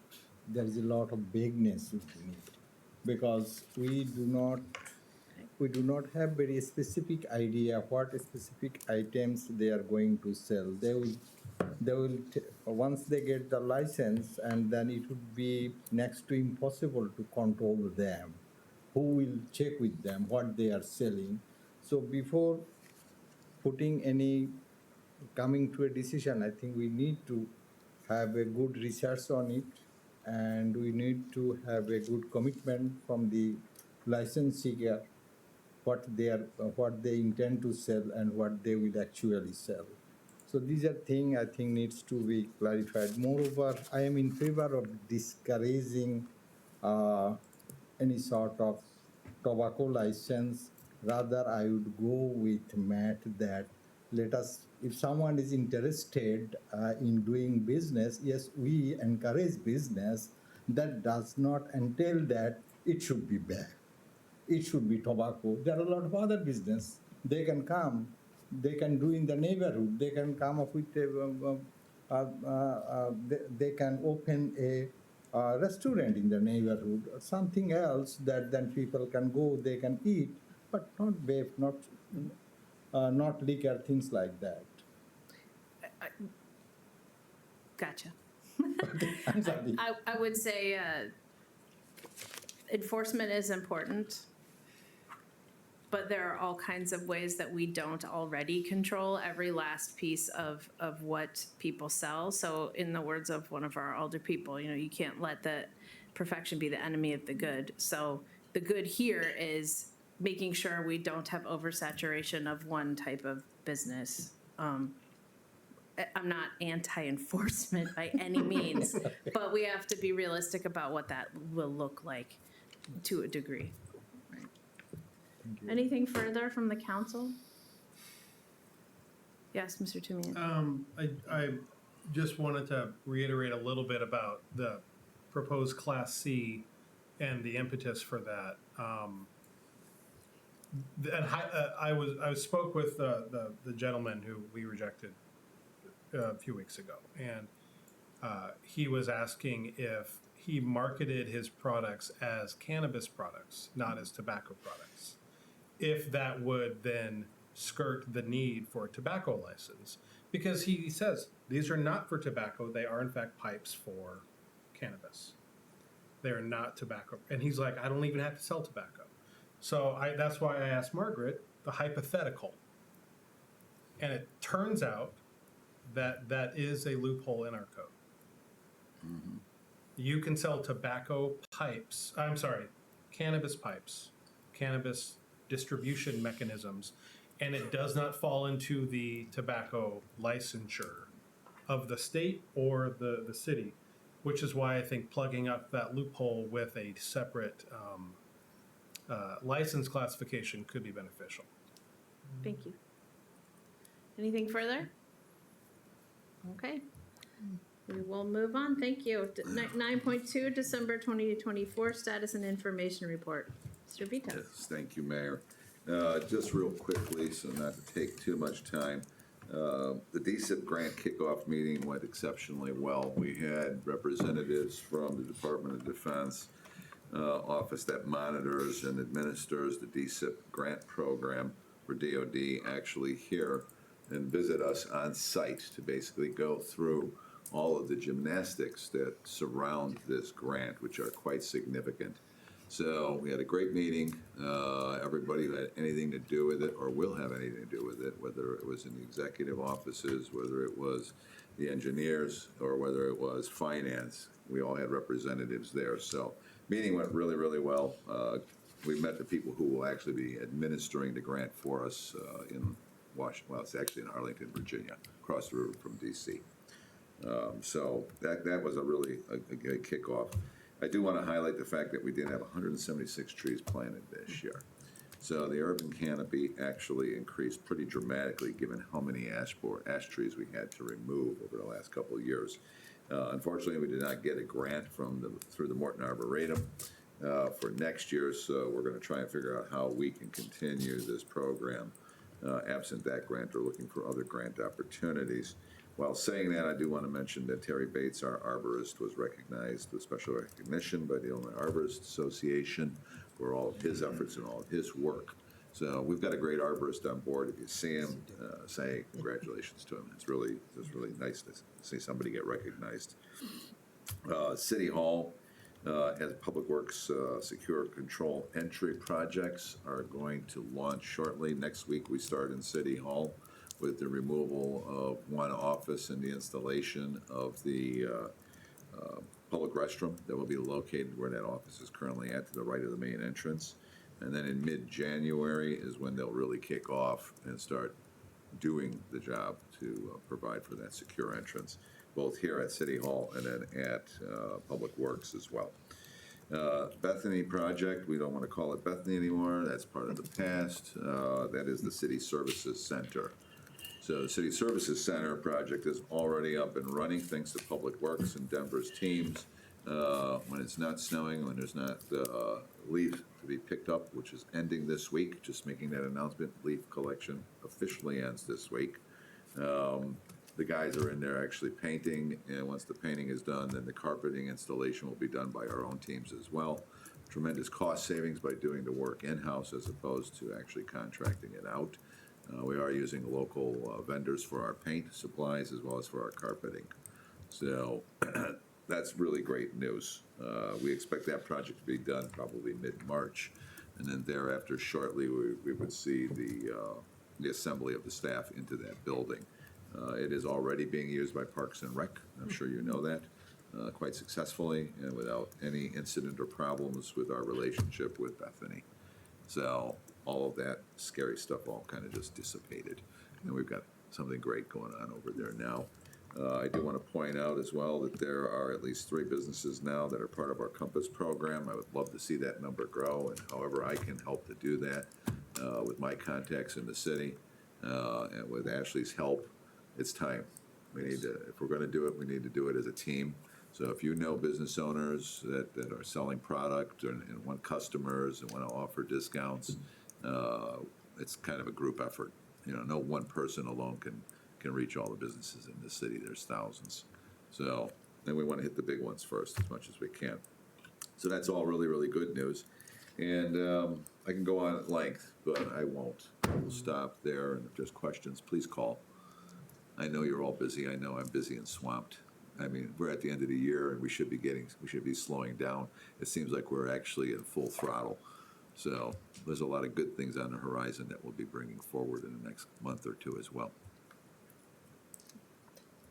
there is a lot of vagueness within it, because we do not have very specific idea what specific items they are going to sell. Once they get the license, and then it would be next to impossible to control them. Who will check with them what they are selling? So before coming to a decision, I think we need to have a good research on it, and we need to have a good commitment from the license seeker, what they intend to sell and what they will actually sell. So these are things I think needs to be clarified. Moreover, I am in favor of discouraging any sort of tobacco license. Rather, I would go with Matt that if someone is interested in doing business, yes, we encourage business. That does not entail that it should be bad. It should be tobacco. There are a lot of other business. They can come. They can do in the neighborhood. They can come up with they can open a restaurant in the neighborhood or something else that then people can go, they can eat, but not vape, not liquor, things like that. Gotcha. I'm sorry. I would say enforcement is important, but there are all kinds of ways that we don't already control every last piece of what people sell. So in the words of one of our older people, you can't let the perfection be the enemy of the good. So the good here is making sure we don't have oversaturation of one type of business. I'm not anti-enforcement by any means, but we have to be realistic about what that will look like to a degree. Anything further from the council? Yes, Mr. Timian. I just wanted to reiterate a little bit about the proposed Class C and the impetus for that. I spoke with the gentleman who we rejected a few weeks ago, and he was asking if he marketed his products as cannabis products, not as tobacco products, if that would then skirt the need for a tobacco license. Because he says, these are not for tobacco, they are in fact pipes for cannabis. They are not tobacco. And he's like, I don't even have to sell tobacco. So that's why I asked Margaret the hypothetical. And it turns out that that is a loophole in our code. Mm-hmm. You can sell tobacco pipes, cannabis pipes, cannabis distribution mechanisms, and it does not fall into the tobacco licensure of the state or the city, which is why I think plugging up that loophole with a separate license classification could be beneficial. Thank you. Anything further? Okay. We will move on. Thank you. 9.2, December 2024 Status and Information Report. Mr. Vito. Yes, thank you, Mayor. Just real quickly, so not to take too much time, the DSIP grant kickoff meeting went exceptionally well. We had representatives from the Department of Defense, office that monitors and administers the DSIP grant program for DoD, actually here and visit us on site to basically go through all of the gymnastics that surround this grant, which are quite significant. So we had a great meeting. Everybody who had anything to do with it or will have anything to do with it, whether it was in the executive offices, whether it was the engineers, or whether it was finance, we all had representatives there. So meeting went really, really well. We met the people who will actually be administering the grant for us in Washington. Well, it's actually in Arlington, Virginia, across the river from DC. So that was a really a good kickoff. I do want to highlight the fact that we did have 176 trees planted this year. So the urban canopy actually increased pretty dramatically given how many ash trees we had to remove over the last couple of years. Unfortunately, we did not get a grant through the Morton Arboretum for next year, so we're going to try and figure out how we can continue this program. Absent that grant, we're looking for other grant opportunities. While saying that, I do want to mention that Terry Bates, our arborist, was recognized with special recognition by the Illinois Arborist Association for all of his efforts and all of his work. So we've got a great arborist on board. If you see him, say congratulations to him. It's really nice to see somebody get recognized. City Hall, as Public Works secure control entry projects are going to launch shortly. Next week we start in City Hall with the removal of one office and the installation of the public restroom that will be located where that office is currently at, to the right of the main entrance. And then in mid-January is when they'll really kick off and start doing the job to provide for that secure entrance, both here at City Hall and then at Public Works as well. Bethany project, we don't want to call it Bethany anymore. That's part of the past. That is the City Services Center. So the City Services Center project is already up and running thanks to Public Works and Denver's teams. When it's not snowing, when there's not leaf to be picked up, which is ending this week, just making that announcement, leaf collection officially ends this week. The guys are in there actually painting, and once the painting is done, then the carpeting installation will be done by our own teams as well. Tremendous cost savings by doing the work in-house as opposed to actually contracting it out. We are using local vendors for our paint supplies as well as for our carpeting. So that's really great news. We expect that project to be done probably mid-March, and then thereafter shortly we would see the assembly of the staff into that building. It is already being used by Parks and Rec. I'm sure you know that, quite successfully and without any incident or problems with our relationship with Bethany. So all of that scary stuff all kind of just dissipated, and we've got something great going on over there now. I do want to point out as well that there are at least 3 businesses now that are part of our Compass program. I would love to see that number grow, and however I can help to do that with my contacts in the city and with Ashley's help, it's time. We need to, if we're going to do it, we need to do it as a team. So if you know business owners that are selling product and want customers and want to offer discounts, it's kind of a group effort. You know, no one person alone can reach all the businesses in this city. There's thousands. So then we want to hit the big ones first as much as we can. So that's all really, really good news. And I can go on at length, but I won't. We'll stop there, and if there's questions, please call. I know you're all busy. I know I'm busy and swamped. I mean, we're at the end of the year, and we should be slowing down. It seems like we're actually in full throttle. So there's a lot of good things on the horizon that we'll be bringing forward in the next month or two as well.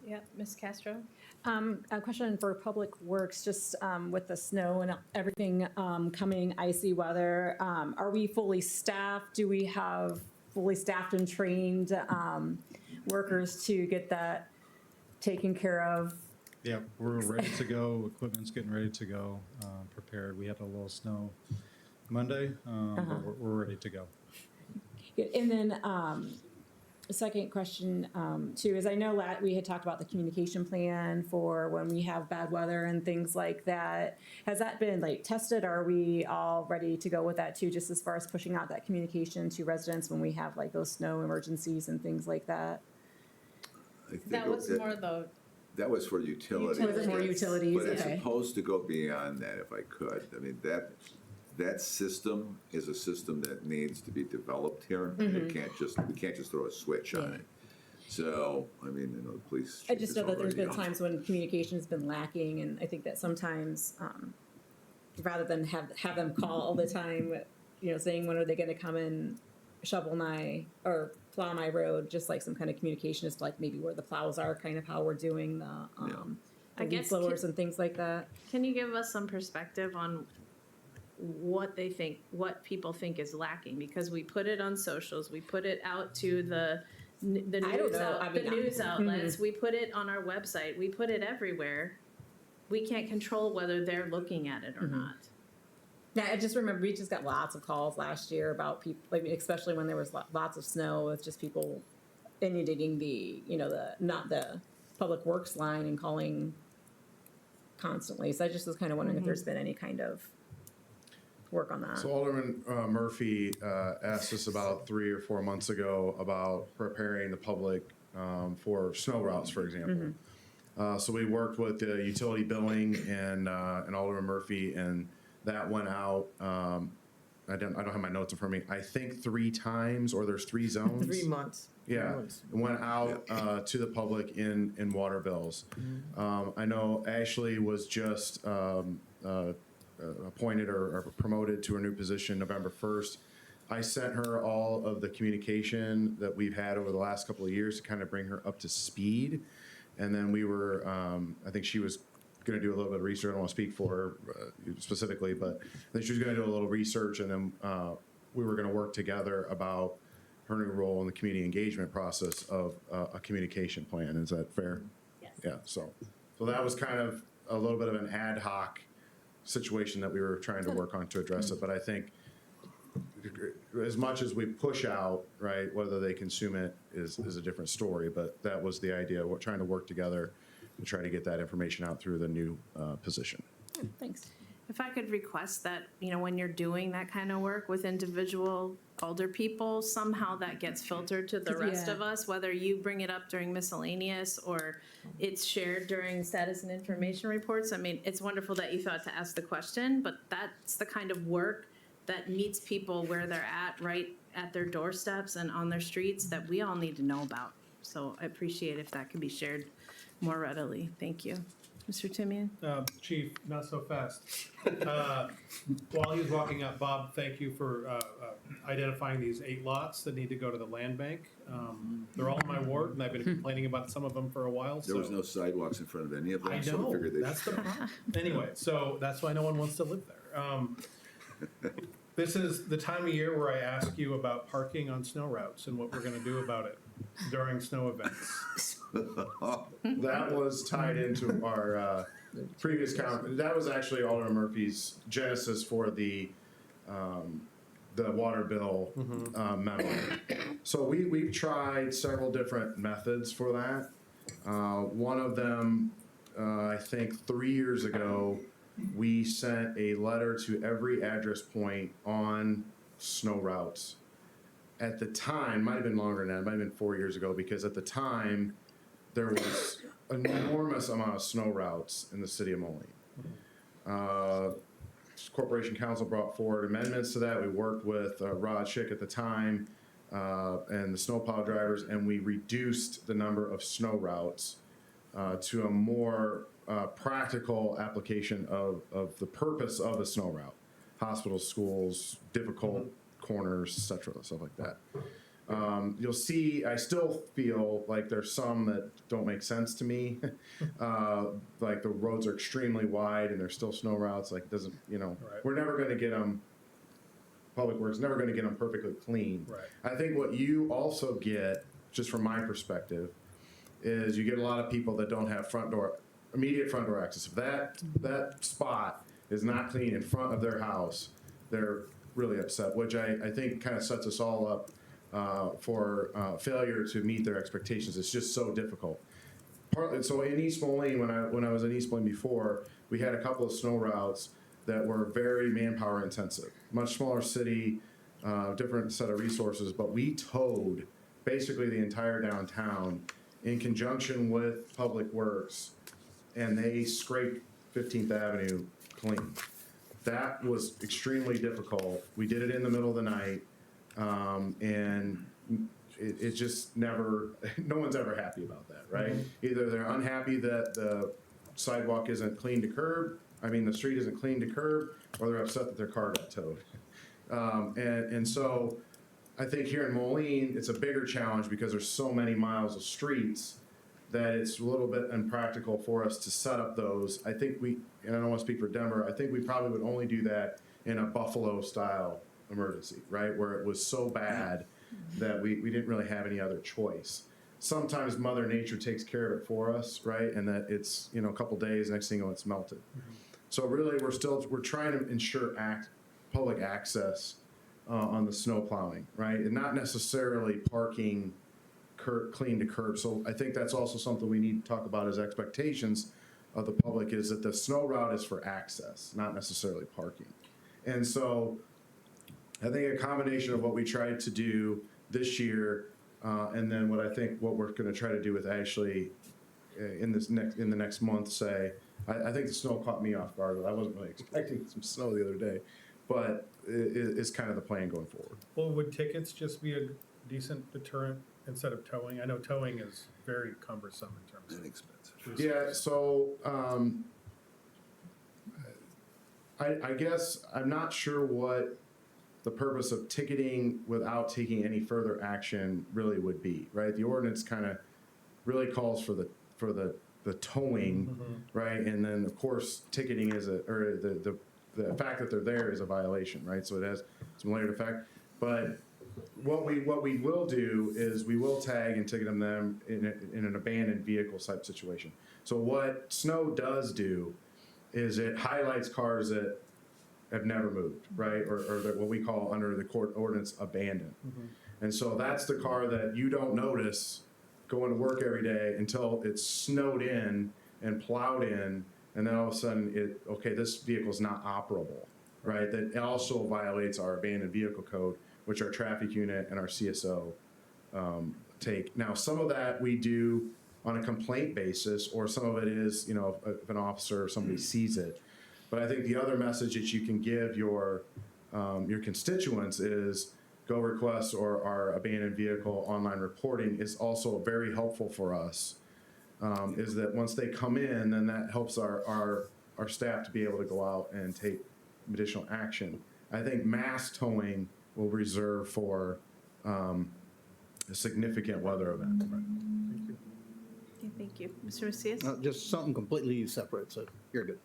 Yeah, Ms. Castro? A question for Public Works, just with the snow and everything coming, icy weather, are we fully staffed? Do we have fully staffed and trained workers to get that taken care of? Yeah, we're ready to go. Equipment's getting ready to go, prepared. We had a little snow Monday, but we're ready to go. And then second question, too, is I know we had talked about the communication plan for when we have bad weather and things like that. Has that been like tested? Are we all ready to go with that too, just as far as pushing out that communication to residents when we have like those snow emergencies and things like that? I think That was more the, That was for utilities. Was it more utilities? But it's Okay. supposed to go beyond that, if I could. I mean, that system is a system that needs to be developed here. Mm-hmm. We can't just throw a switch on it. So, I mean, you know, the police. I chief just is know that there's already been on. times when communication has been lacking, and I think that sometimes, rather than have them call all the time, you know, saying when are they gonna come and shovel my, or plow my road, just like some kind of communication as to like maybe where the plows are, kind of how we're doing the, I leaf guess blowers and things like that. can you give us some perspective on what they think, what people think is lacking? Because we put it on socials, we put it out to the I don't news know. I mean, the news outlets, we put it on our website, we put it everywhere. We can't control whether they're looking at it or not. Yeah, I just remember we just got lots of calls last year about people, like, especially when there was lots of snow, with just people inundating the, you know, not the public works line and calling constantly. So I just was kind of wondering if there's been any kind of work on that. So Alderman Murphy asked us about 3 or 4 months ago about preparing the public for snow routes, for example. So we worked with the utility billing and Alderman Murphy, and that went out. I don't have my notes in front of me. I think 3 times, or there's 3 zones. 3 months. Yeah, it went out to the public in water bills. I know Ashley was just appointed or promoted to a new position November 1st. I sent her all of the communication that we've had over the last couple of years to kind of bring her up to speed. And then we were, I think she was going to do a little bit of research. I don't want to speak for her specifically, but I think she was going to do a little research, and then we were going to work together about her new role in the community engagement process of a communication plan. Is that fair? Yes. Yeah, so that was kind of a little bit of an ad hoc situation that we were trying to work on to address it. But I think as much as we push out, right, whether they consume it is a different story. But that was the idea. We're trying to work together to try to get that information out through the new position. Thanks. If I could request that, you know, when you're doing that kind of work with individual older people, somehow that gets filtered to the rest Yeah. of us, whether you bring it up during miscellaneous or it's shared during status and information reports. I mean, it's wonderful that you thought to ask the question, but that's the kind of work that meets people where they're at, right at their doorsteps and on their streets, that we all need to know about. So I appreciate if that can be shared more readily. Thank you. Mr. Timian? Chief, not so fast. While he was walking up, Bob, thank you for identifying these 8 lots that need to go to the land bank. They're all in my ward, and I've been complaining about some of them for a while. There was no sidewalks in front of any of them. I so we know, figured they that's the problem. Anyway, so that's why no one wants to live there. This is the time of year where I ask you about parking on snow routes and what we're gonna do about it during snow events. That was tied into our previous that was actually Alderman Murphy's genesis for the water bill memo. So we've tried several different methods for that. One of them, I think 3 years ago, we sent a letter to every address point on snow routes. At the time, might have been longer than that, might have been 4 years ago, because at the time, there was an enormous amount of snow routes in the city of Moline. Corporation Council brought forward amendments to that. We worked with Rod Schick at the time and the snowplow drivers, and we reduced the number of snow routes to a more practical application of the purpose of a snow route. Hospitals, schools, difficult corners, et cetera, stuff like that. You'll see, I still feel like there's some that don't make sense to me. Like the roads are extremely wide and there's still snow routes, like it doesn't, you know, Right. we're never gonna get them, Public Works never gonna get them perfectly clean. Right. I think what you also get, just from my perspective, is you get a lot of people that don't have immediate front door access. If that spot is not clean in front of their house, they're really upset, which I think kind of sets us all up failure to meet their expectations. It's just so difficult. Partly, so in East Moline, when I was in East Moline before, we had a couple of snow routes that were very manpower intensive. Much smaller city, different set of resources, but we towed basically the entire downtown in conjunction with Public Works, and they scraped 15th Avenue clean. That was extremely difficult. We did it in the middle of the night, and it just never, no one's ever happy about that, right? Either they're unhappy that the sidewalk isn't clean to curb, the street isn't clean to curb, or they're upset that their car got towed. And so I think here in Moline, it's a bigger challenge because there's so many miles of streets that it's a little bit impractical for us to set up those. I think and I don't want to speak for Denver, I think we probably would only do that in a Buffalo-style emergency, right? Where it was so bad that we didn't really have any other choice. Sometimes Mother Nature takes care of it for us, right? And that it's, a couple days, next thing you know, it's melted. So really, we're trying to ensure public access on the snow plowing, right? And not necessarily parking clean to curb. So I think that's also something we need to talk about as expectations of the public, is that the snow route is for access, not necessarily parking. And so I think a combination of what we tried to do this year, and then what we're going to try to do with Ashley in the next month, I think the snow caught me off guard. I wasn't really expecting some snow the other day, but is kind of the plan going forward. Well, would tickets just be a decent deterrent instead of towing? I know towing is very cumbersome in terms of Inexpensive. Yeah, so I guess I'm not sure what the purpose of ticketing without taking any further action really would be, right? The ordinance kind of really calls for the towing, right? And then of course ticketing the fact that they're there is a violation, right? So it has some layered effect. But what we will do is we will tag and ticket them in an abandoned vehicle type situation. So what snow does do is it highlights cars that have never moved, right? Or that what we call under the court ordinance abandoned. And so that's the car that you don't notice going to work every day until it's snowed in and plowed in, and then all of a sudden this vehicle is not operable, right? That also violates our abandoned vehicle code, which our traffic unit and our CSO take. Now, some of that we do on a complaint basis, or some of it is, if an officer or somebody sees it. But I think the other message that you can give your constituents is go request or our abandoned vehicle online reporting is also very helpful for us. Is that once they come in, then that helps our staff to be able to go out and take additional action. I think mass towing will reserve for a significant weather event. Right? Okay, thank you. Mr. Macias? Just something completely separate, so you're good.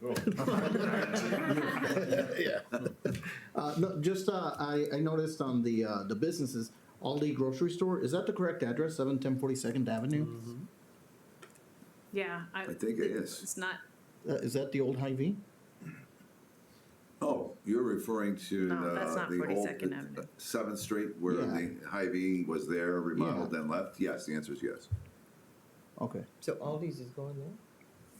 No, just, I noticed on the businesses, Aldi grocery store, is that the correct address, 710 42nd Avenue? Yeah. I think it is. It's not, Is that the old Hy-Vee? Oh, you're referring to No, that's not the old 42nd Avenue. 7th Street where Yeah. the Hy-Vee was there, remodeled, then left? Yes, the answer is yes. Okay, So Aldi's is going there?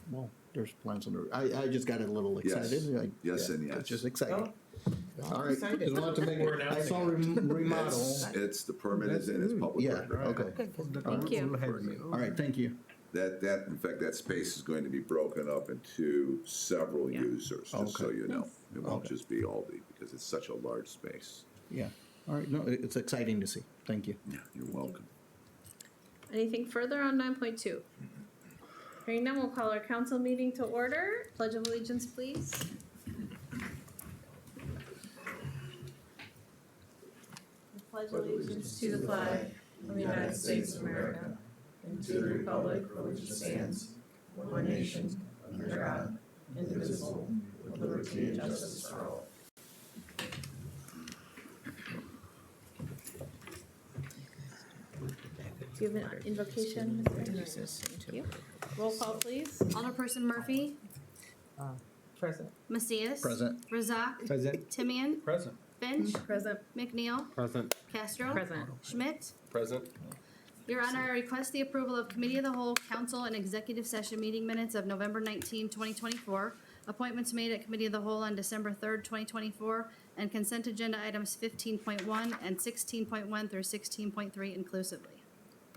well, there's plans on the, I just got a little Yes. excited. Yes and yes. It's just exciting. Oh, All right, excited. just wanted to make, We're I announcing saw remodel. It's the permit is in, it's public Yeah, record. okay. thank you. All right, thank you. In fact, that space is going to be broken up into several Yeah. users, just so Okay. you know. It won't Okay. just be Aldi, because it's such a large space. Yeah, all right, no, it's exciting to see. Thank you. Yeah, you're welcome. Anything further on 9.2? Hearing none, we'll call our council meeting to order. Pledge of allegiance, please. I pledge allegiance to the flag of the United States of America and to the republic for which it stands, one nation, under God, indivisible, with liberty and justice for all. Do you have an invocation, Mr. Thank you. Roll call, please. Alderperson Murphy, Present. Macias. Present. Razak. Present. Timian. present. Finch. Finch. Present. McNeil. Present. Castro. Present. Schmidt. Present. Your Honor, I request the approval of Committee of the Whole, Council, and Executive Session meeting minutes of November 19, 2024, appointments made at Committee of the Whole on December 3rd, 2024, and consent agenda items 15.1 and 16.1 through 16.3 inclusively.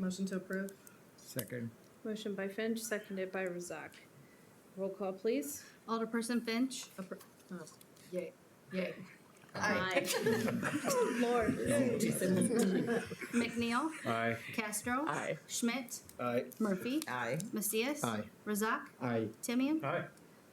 Motion to approve. Second. Motion by Finch, seconded by Razak. Roll call, please. Alderperson Finch. Yay. Yay. Aye. Lord. McNeil. Aye. Castro. Aye. Schmidt. Aye. Murphy. Aye. Macias. Aye. Razak. Aye. Timian. Aye.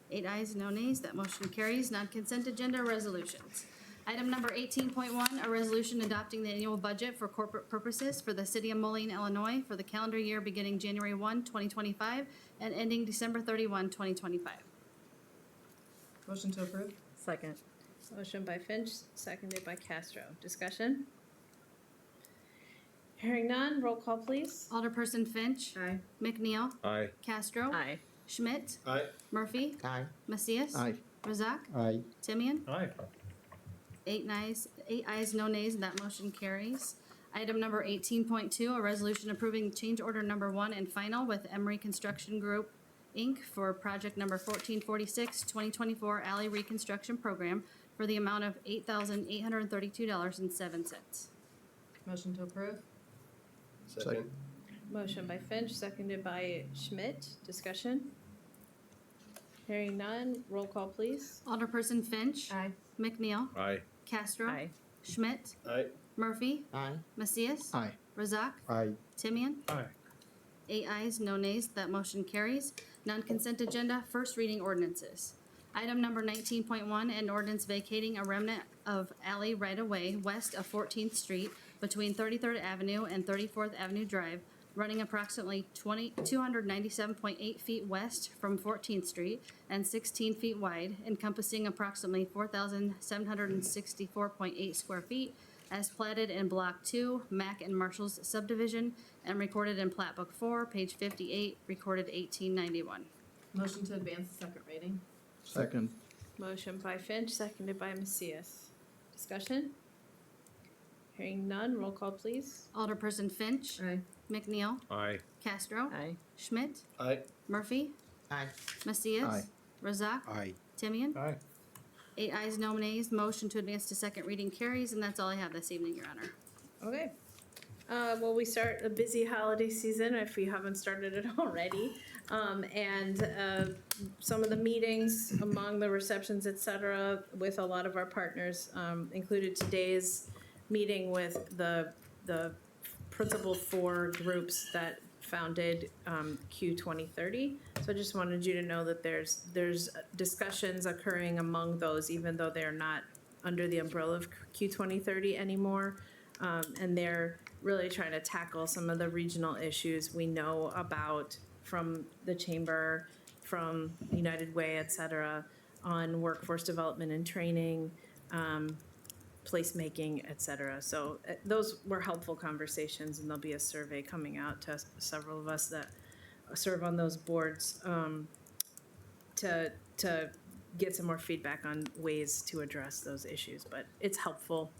8 ayes, no nays, that motion carries. Non-consent agenda resolutions. Item number 18.1, a resolution adopting the annual budget for corporate purposes for the city of Moline, Illinois for the calendar year beginning January 1, 2025 and ending December 31, 2025. Motion to approve. Second. Motion by Finch, seconded by Castro. Discussion? Hearing none, roll call, please. Alderperson Finch. Aye. McNeil. Aye. Castro. Aye. Schmidt. Aye. Murphy. Aye. Macias. Aye. Razak. Aye. Timian. Aye. 8 ayes, no nays, and that motion carries. Item number 18.2, a resolution approving change order number 1 and final with Emery Construction Group, Inc. for project number 1446, 2024 alley reconstruction program for the amount of $8,832.07. Motion to approve. Second. Motion by Finch, seconded by Schmidt. Discussion? Hearing none, roll call, please. Alderperson Finch. Aye. McNeil. Aye. Castro. Aye. Schmidt. Aye. Murphy. Aye. Macias. Aye. Razak. Aye. Timian. Aye. 8 ayes, no nays, that motion carries. Non-consent agenda, first reading ordinances. Item number 19.1, an ordinance vacating a remnant of alley right-of-way west of 14th Street between 33rd Avenue and 34th Avenue Drive, running approximately 297.8 feet west from 14th Street and 16 feet wide, encompassing approximately 4,764.8 square feet, as platted in Block 2, Mack and Marshall's subdivision, and recorded in Plat Book 4, page 58, recorded 1891. Motion to advance the second reading. Second. Motion by Finch, seconded by Macias. Discussion? Hearing none, roll call, please. Alderperson Finch. Aye. McNeil. Aye. Castro. Aye. Schmidt. Aye. Murphy. Aye. Macias. Aye. Razak. Aye. Timian. Aye. 8 ayes, no nays. Motion to advance to second reading carries, and that's all I have this evening, Your Honor. Okay. Well, we start a busy holiday season if we haven't started it already. Some of the meetings among the receptions, et cetera, with a lot of our partners included today's meeting with the principal 4 groups that founded Q 2030. So I just wanted you to know that there's discussions occurring among those, even though they're not under the umbrella of Q 2030 anymore. And they're really trying to tackle some of the regional issues we know about from the chamber, from United Way, et cetera, on workforce development and training, placemaking, et cetera. So those were helpful conversations, and there'll be a survey coming out to several of us that serve on those boards to get some more feedback on ways to address those issues. But it's helpful.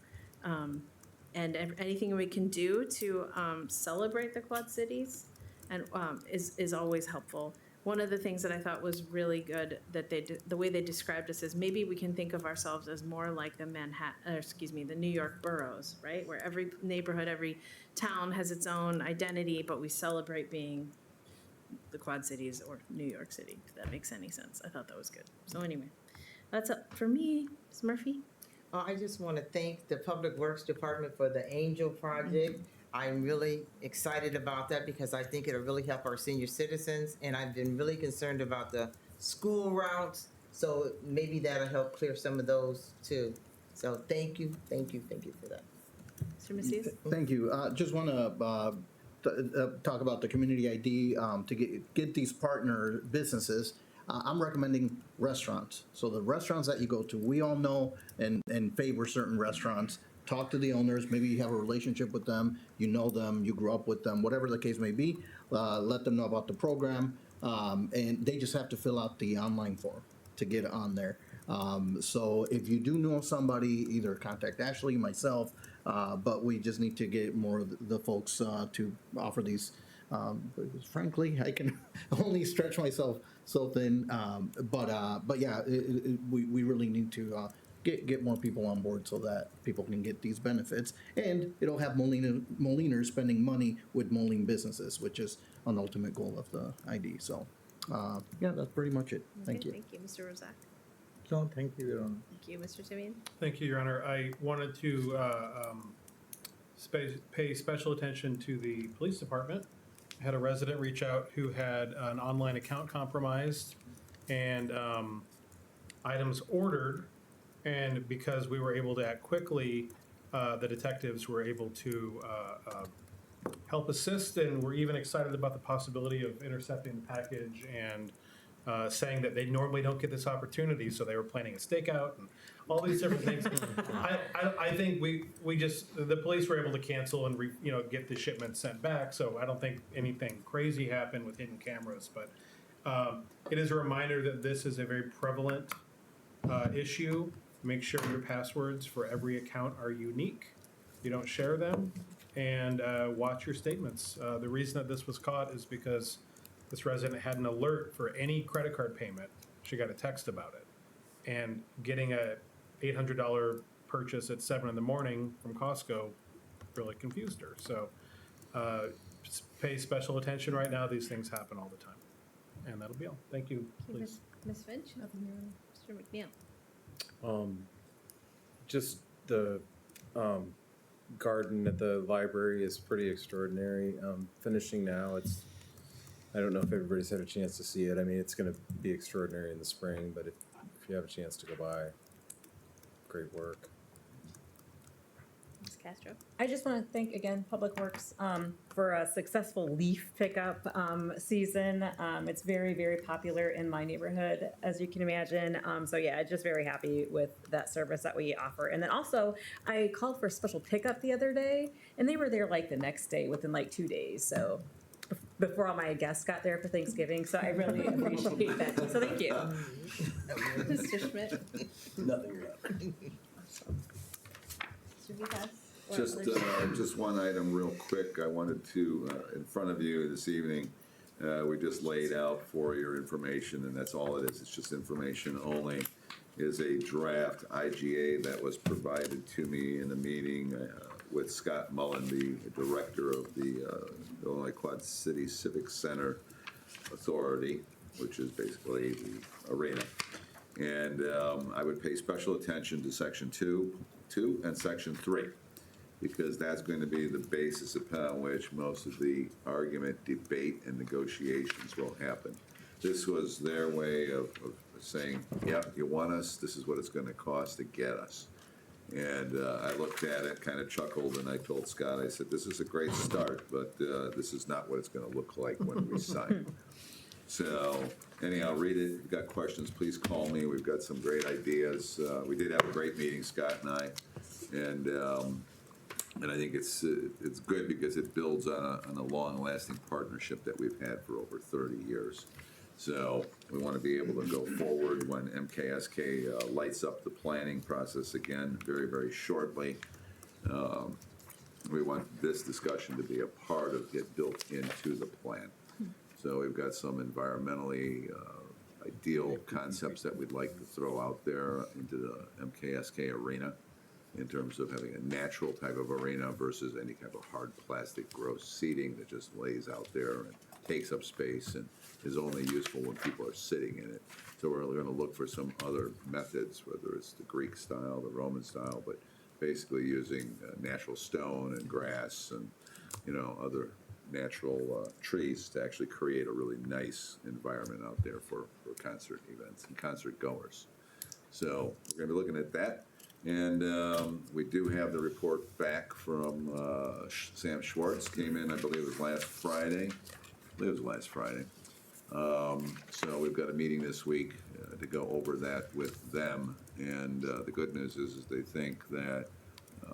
And anything we can do to celebrate the Quad Cities and is always helpful. One of the things that I thought was really good that the way they described us is maybe we can think of ourselves as more like the the New York boroughs, right? Where every neighborhood, every town has its own identity, but we celebrate being the Quad Cities or New York City, if that makes any sense. I thought that was good. So anyway, that's it for me. Ms. Murphy? I just want to thank the Public Works Department for the Angel Project. I'm really excited about that because I think it'll really help our senior citizens, and I've been really concerned about the school routes, so maybe that'll help clear some of those too. So thank you for that. Mr. Macias? Thank you. Just want to talk about the community ID to get these partner businesses. I'm recommending restaurants. So the restaurants that you go to, we all know and favor certain restaurants. Talk to the owners. Maybe you have a relationship with them. You know them. You grew up with them. Whatever the case may be, let them know about the program. And they just have to fill out the online form to get on there. So if you do know somebody, either contact Ashley, myself, but we just need to get more of the folks to offer these. Because frankly, I can only stretch myself so thin. But yeah, we really need to get more people on board so that people can get these benefits, and it'll have Moliners spending money with Moline businesses, which is an ultimate goal of the ID. So yeah, that's pretty much it. Thank Okay, you. Thank you, Mr. Rozak. So, thank you, Your Honor. Thank you, Mr. Timian. Thank you, Your Honor. I wanted to pay special attention to the police department. I had a resident reach out who had an online account compromised and items ordered. And because we were able to act quickly, the detectives were able to help assist, and we're even excited about the possibility of intercepting the package and saying that they normally don't get this opportunity, so they were planning a stakeout and all these different things. I think we just, the police were able to cancel and get the shipment sent back, so I don't think anything crazy happened with hidden cameras, but it is a reminder that this is a very prevalent issue. Make sure your passwords for every account are unique. You don't share them, and watch your statements. The reason that this was caught is because this resident had an alert for any credit card payment. She got a text about it. And getting a $800 purchase at 7 in the morning from Costco really confused her. So just pay special attention right now. These things happen all the time. And that'll be all. Thank you, Okay, please. Ms. Finch? Nothing, Your Honor. Mr. McNeil? Just the garden at the library is pretty extraordinary. Finishing now, I don't know if everybody's had a chance to see it. I mean, it's going to be extraordinary in the spring, but if you have a chance to go by, great work. Ms. Castro? I just want to thank again Public Works for a successful leaf pickup season. It's very, very popular in my neighborhood, as you can imagine. So yeah, just very happy with that service that we offer. And then also, I called for a special pickup the other day, and they were there like the next day, within like 2 days. So before all my guests got there for Thanksgiving, so I really appreciate that. So thank you. Mr. Schmidt? Nothing left. Mr. Vitas? Just one item real quick. I wanted to, in front of you this evening, we just laid out for your information, and that's all it is. It's just information only, is a draft IGA that was provided to me in a meeting with Scott Mullen, the director of the Illinois Quad City Civic Center Authority, which is basically the arena. And I would pay special attention to section 2 and section 3, because that's going to be the basis upon which most of the argument, debate, and negotiations will happen. This was their way of saying, yep, you want us, this is what it's going to cost to get us. And I looked at it, kind of chuckled, and I told Scott, I said, this is a great start, but this is not what it's going to look like when we sign. So anyhow, read it. If you've got questions, please call me. We've got some great ideas. We did have a great meeting, Scott and I, and I think it's good because it builds on a long-lasting partnership that we've had for over 30 years. So we want to be able to go forward when MKSK lights up the planning process again very, very shortly. We want this discussion to be a part of it built into the plan. So we've got some environmentally ideal concepts that we'd like to throw out there into the MKSK arena in terms of having a natural type of arena versus any type of hard plastic gross seating that just lays out there and takes up space and is only useful when people are sitting in it. So we're going to look for some other methods, whether it's the Greek style, the Roman style, but basically using natural stone and grass and, other natural trees to actually create a really nice environment out there for concert events and concert goers. So we're going to be looking at that. And we do have the report back from Sam Schwartz, came in, I believe it was last Friday. So we've got a meeting this week to go over that with them. And the good news is they think that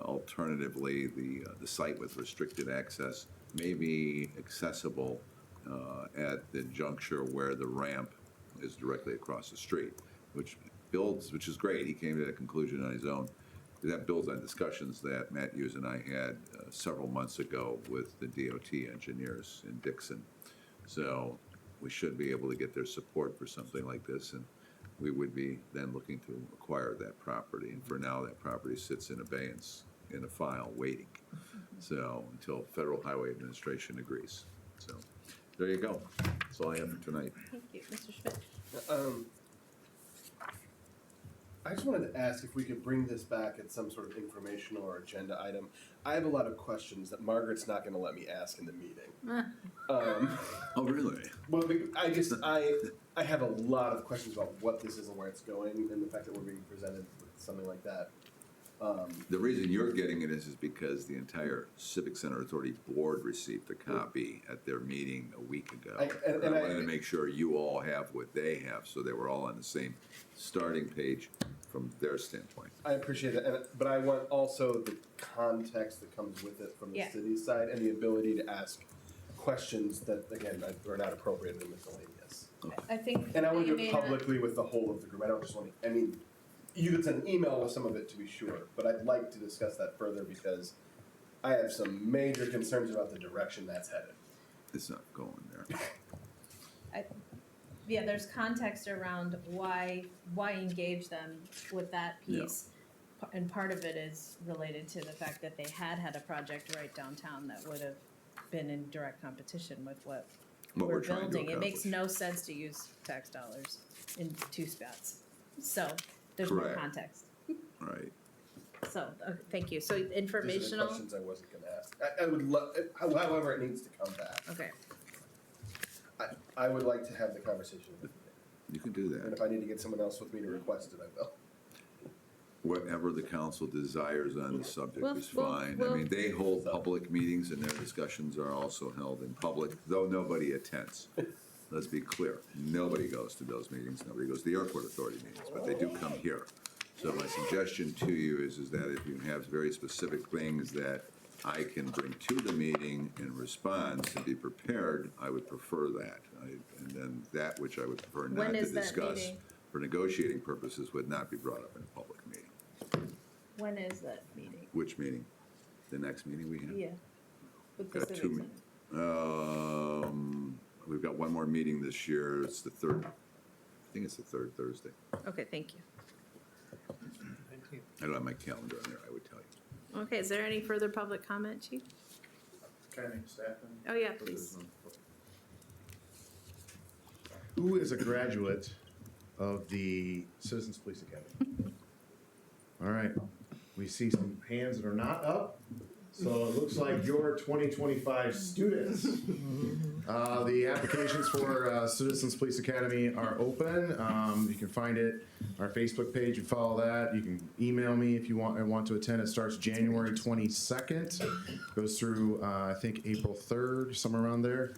alternatively, the site with restricted access may be accessible at the juncture where the ramp is directly across the street, which builds, which is great, he came to that conclusion on his own. That builds on discussions that Matt Hughes and I had several months ago with the DOT engineers in Dixon. So we should be able to get their support for something like this, and we would be then looking to acquire that property. And for now, that property sits in abeyance in a file waiting. So until Federal Highway Administration agrees. So there you go. That's all I have for tonight. Thank you. Mr. Schmidt? I just wanted to ask if we could bring this back at some sort of informational or agenda item. I have a lot of questions that Margaret's not going to let me ask in the meeting. Oh, really? Well, I have a lot of questions about what this is and where it's going, and the fact that we're being presented with something like that. The reason you're getting it is because the entire Civic Center Authority Board received a copy at their meeting a week ago. I wanted to make sure you all have what they have, so they were all on the same starting page from their standpoint. I appreciate it, but I want also the context that comes with it from the city's side and the ability to ask questions that, again, are not appropriate and miscellaneous. I think. And I want to do it publicly with the whole of the group. I don't just want to, I mean, you could send an email with some of it to be sure, but I'd like to discuss that further because I have some major concerns about the direction that's headed. It's not going there. Yeah, there's context around why engage them with that piece. And part of it is related to the fact that they had a project right downtown that would have been in direct competition with what we're trying to building. It makes accomplish. no sense to use tax dollars in two spots. So there's more Correct. context. Right. So, thank you. So These are the informational, questions I wasn't going to ask. I would love, however it needs to come back. okay. I would like to have the conversation with you. You can do And that. if I need to get someone else with me to request it, I will. Whatever the council desires on the subject Well, is well, fine. I well- mean, they hold public meetings and their discussions are also held in public, though nobody attends. Let's be clear, nobody goes to those meetings, nobody goes to the Airport Authority meetings, but they do come here. So my suggestion to you is that if you have very specific things that I can bring to the meeting in response and be prepared, I would prefer that. And then that which I would prefer not When to is that discuss meeting? for negotiating purposes would not be brought up in a public meeting. When is that meeting? Which meeting? The next meeting we have? Yeah. With the Got civic two. center. We've got one more meeting this year. It's the third, I think it's the third Thursday. Okay, thank you. I don't have my calendar on there, I would tell you. Okay, is there any further public comment, Chief? Can I make a statement? Oh, yeah, please. Who is a graduate of the Citizens Police Academy? All right, we see some hands that are not up, so it looks like you're 2025 students. The applications for Citizens Police Academy are open. You can find it on our Facebook page. You follow that. You can email me if you want to attend. It starts January 22nd, goes through I think April 3rd, somewhere around there.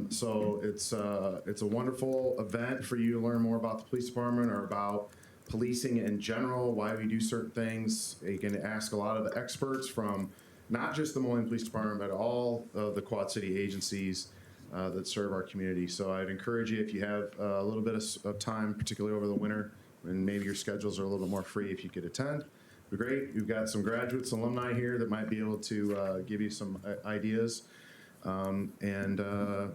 So it's a wonderful event for you to learn more about the police department or about policing in general, why we do certain things. You can ask a lot of the experts from not just the Moline Police Department, but all of the Quad City agencies that serve our community. So I'd encourage you, if you have a little bit of time, particularly over the winter, and maybe your schedules are a little bit more free, if you could attend, it'd be great. You've got some graduates, alumni here that might be able to give you some ideas. And I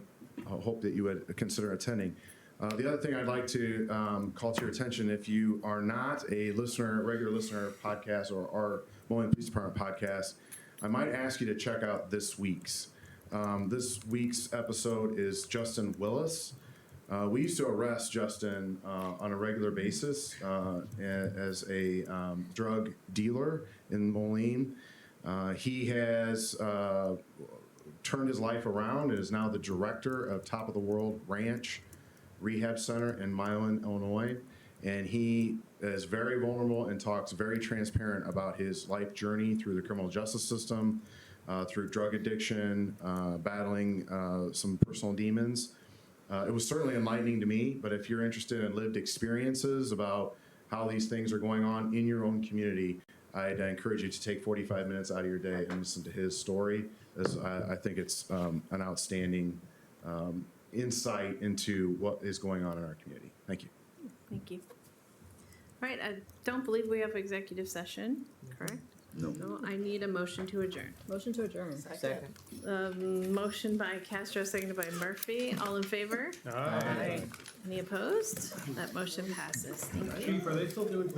hope that you would consider attending. The other thing I'd like to call to your attention, if you are not a listener, regular listener of podcasts or our Moline Police Department podcast, I might ask you to check out this week's. This week's episode is Justin Willis. We used to arrest Justin on a regular basis as a drug dealer in Moline. He has turned his life around and is now the director of Top of the World Ranch Rehab Center in Moline, Illinois. And he is very vulnerable and talks very transparent about his life journey through the criminal justice system, through drug addiction, battling some personal demons. It was certainly enlightening to me, but if you're interested in lived experiences about how these things are going on in your own community, I'd encourage you to take 45 minutes out of your day and listen to his story, as I think it's an outstanding insight into what is going on in our community. Thank you. Thank you. Right, I don't believe we have executive session, correct? No. So I need a motion to adjourn. Motion to adjourn. Second. Motion by Castro, seconded by Murphy. All in favor? Aye. Any opposed? That motion passes. Thank you. Chief, are they still doing